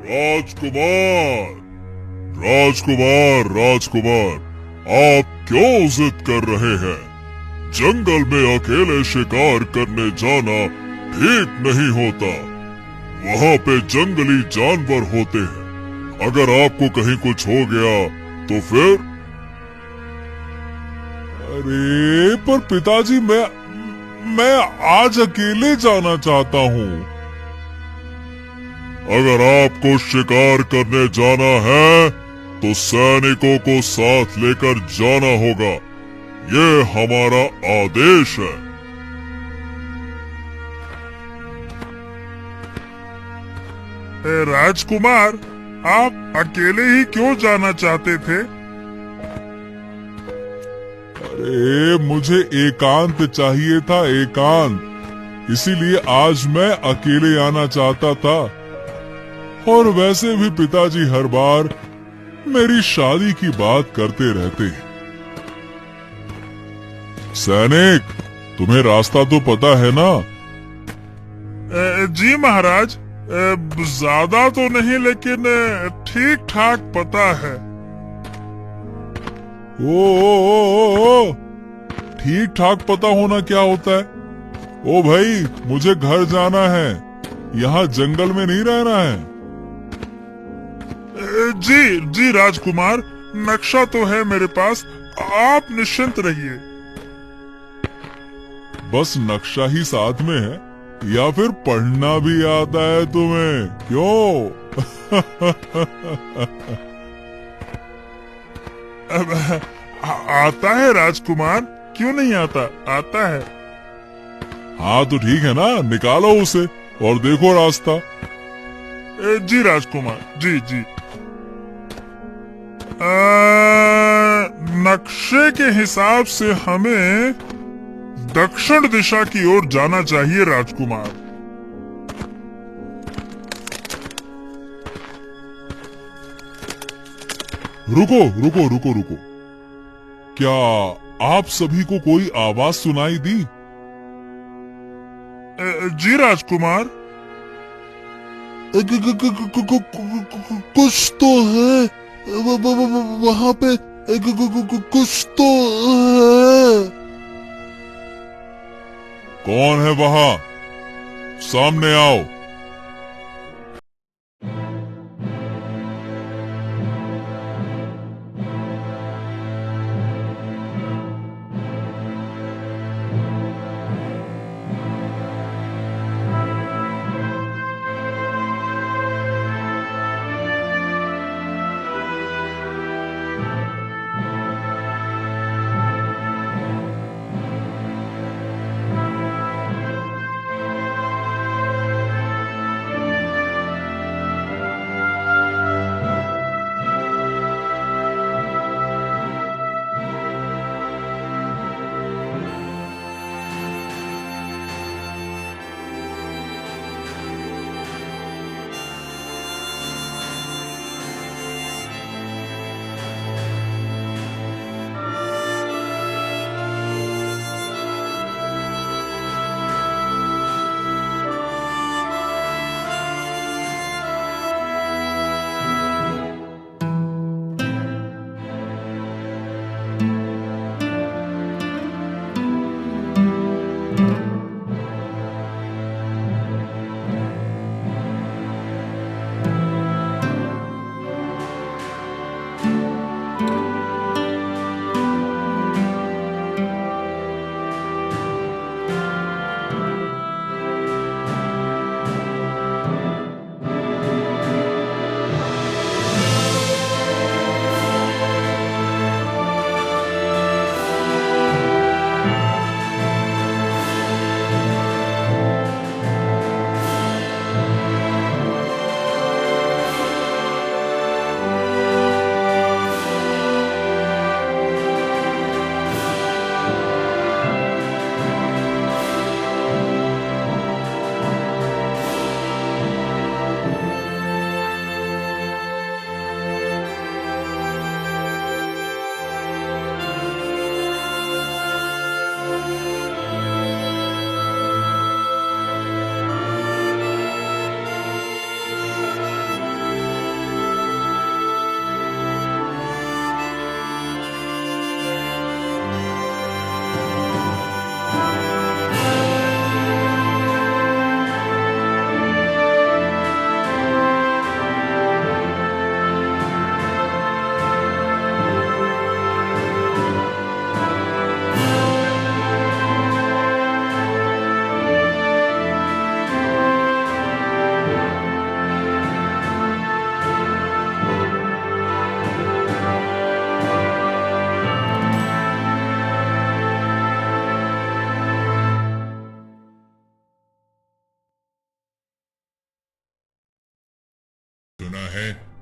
राजकुमार, राजकुमार, राजकुमार, आप क्यों जिद कर रहे हैं? जंगल में अकेले शिकार करने जाना ठीक नहीं होता। वहाँ पे जंगली जानवर होते हैं। अगर आपको कहीं कुछ हो गया तो फिर? अरे पर पिताजी, मैं आज अकेले जाना चाहता हूँ। अगर आपको शिकार करने जाना है तो सैनिकों को साथ लेकर जाना होगा। ये हमारा आदेश है। राजकुमार, आप अकेले ही क्यों जाना चाहते थे? अरे मुझे एकांत चाहिए था, एकांत। इसीलिए आज मैं अकेले आना चाहता था। और वैसे भी पिताजी हर बार मेरी शादी की बात करते रहते हैं। सैनिक, तुम्हें रास्ता तो पता है ना? जी महाराज, ज्यादा तो नहीं लेकिन ठीक ठाक पता है। ओ, ठीक ठाक पता होना क्या होता है? ओ भाई, मुझे घर जाना है, यहाँ जंगल में नहीं रहना है। जी राजकुमार, नक्शा तो है मेरे पास, आप निश्चिंत रहिए। बस नक्शा ही साथ में है या फिर पढ़ना भी आता है तुम्हें? क्यों? आता है राजकुमार, क्यों नहीं आता? आता है। हाँ तो ठीक है ना, निकालो उसे और देखो रास्ता। जी राजकुमार, जी। नक्शे के हिसाब से हमें दक्षिण दिशा की ओर जाना चाहिए राजकुमार। रुको। क्या आप सभी को कोई आवाज सुनाई दी? जी राजकुमार। कुछ तो है वहाँ पे, कुछ तो है। कौन है वहाँ? सामने आओ।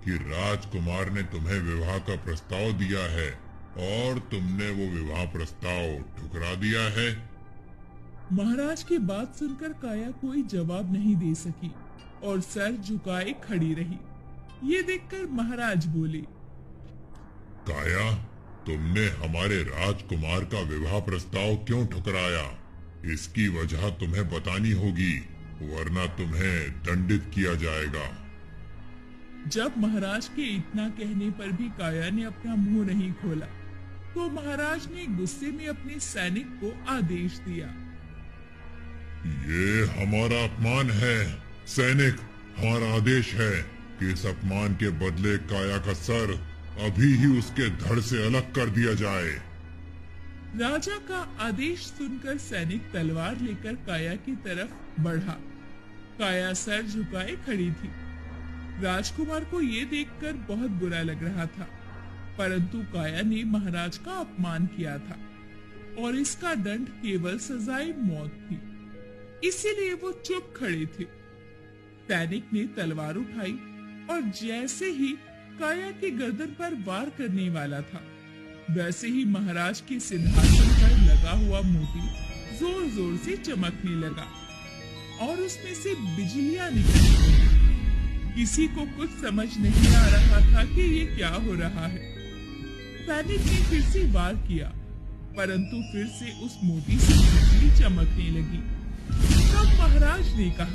कि राजकुमार ने तुम्हें विवाह का प्रस्ताव दिया है और तुमने वो विवाह प्रस्ताव ठुकरा दिया है। महाराज की बात सुनकर काया कोई जवाब नहीं दे सकी और सर झुकाए खड़ी रही। ये देखकर महाराज बोले, काया, तुमने हमारे राजकुमार का विवाह प्रस्ताव क्यों ठुकराया? इसकी वजह तुम्हें बतानी होगी, वरना तुम्हें दंडित किया जाएगा। जब महाराज के इतना कहने पर भी काया ने अपना मुंह नहीं खोला, तो महाराज ने गुस्से में अपने सैनिक को आदेश दिया, ये हमारा अपमान है। सैनिक, हमारा आदेश है कि इस अपमान के बदले काया का सर अभी ही उसके धड़ से अलग कर दिया जाए। राजा का आदेश सुनकर सैनिक तलवार लेकर काया की तरफ बढ़ा। काया सर झुकाए खड़ी थी। राजकुमार को ये देखकर बहुत बुरा लग रहा था, परंतु काया ने महाराज का अपमान किया था और इसका दंड केवल सजाए मौत थी, इसीलिए वो चुप खड़े थे। सैनिक ने तलवार उठाई और जैसे ही काया की गर्दन पर वार करने वाला था, वैसे ही महाराज के सिंहासन पर लगा हुआ मोती जोर जोर से चमकने लगा और उसमें से बिजलियां निकली। किसी को कुछ समझ नहीं आ रहा था कि ये क्या हो रहा है। सैनिक ने फिर से वार किया, परंतु फिर से उस मोती से बिजली चमकने लगी। तब महाराज ने कहा,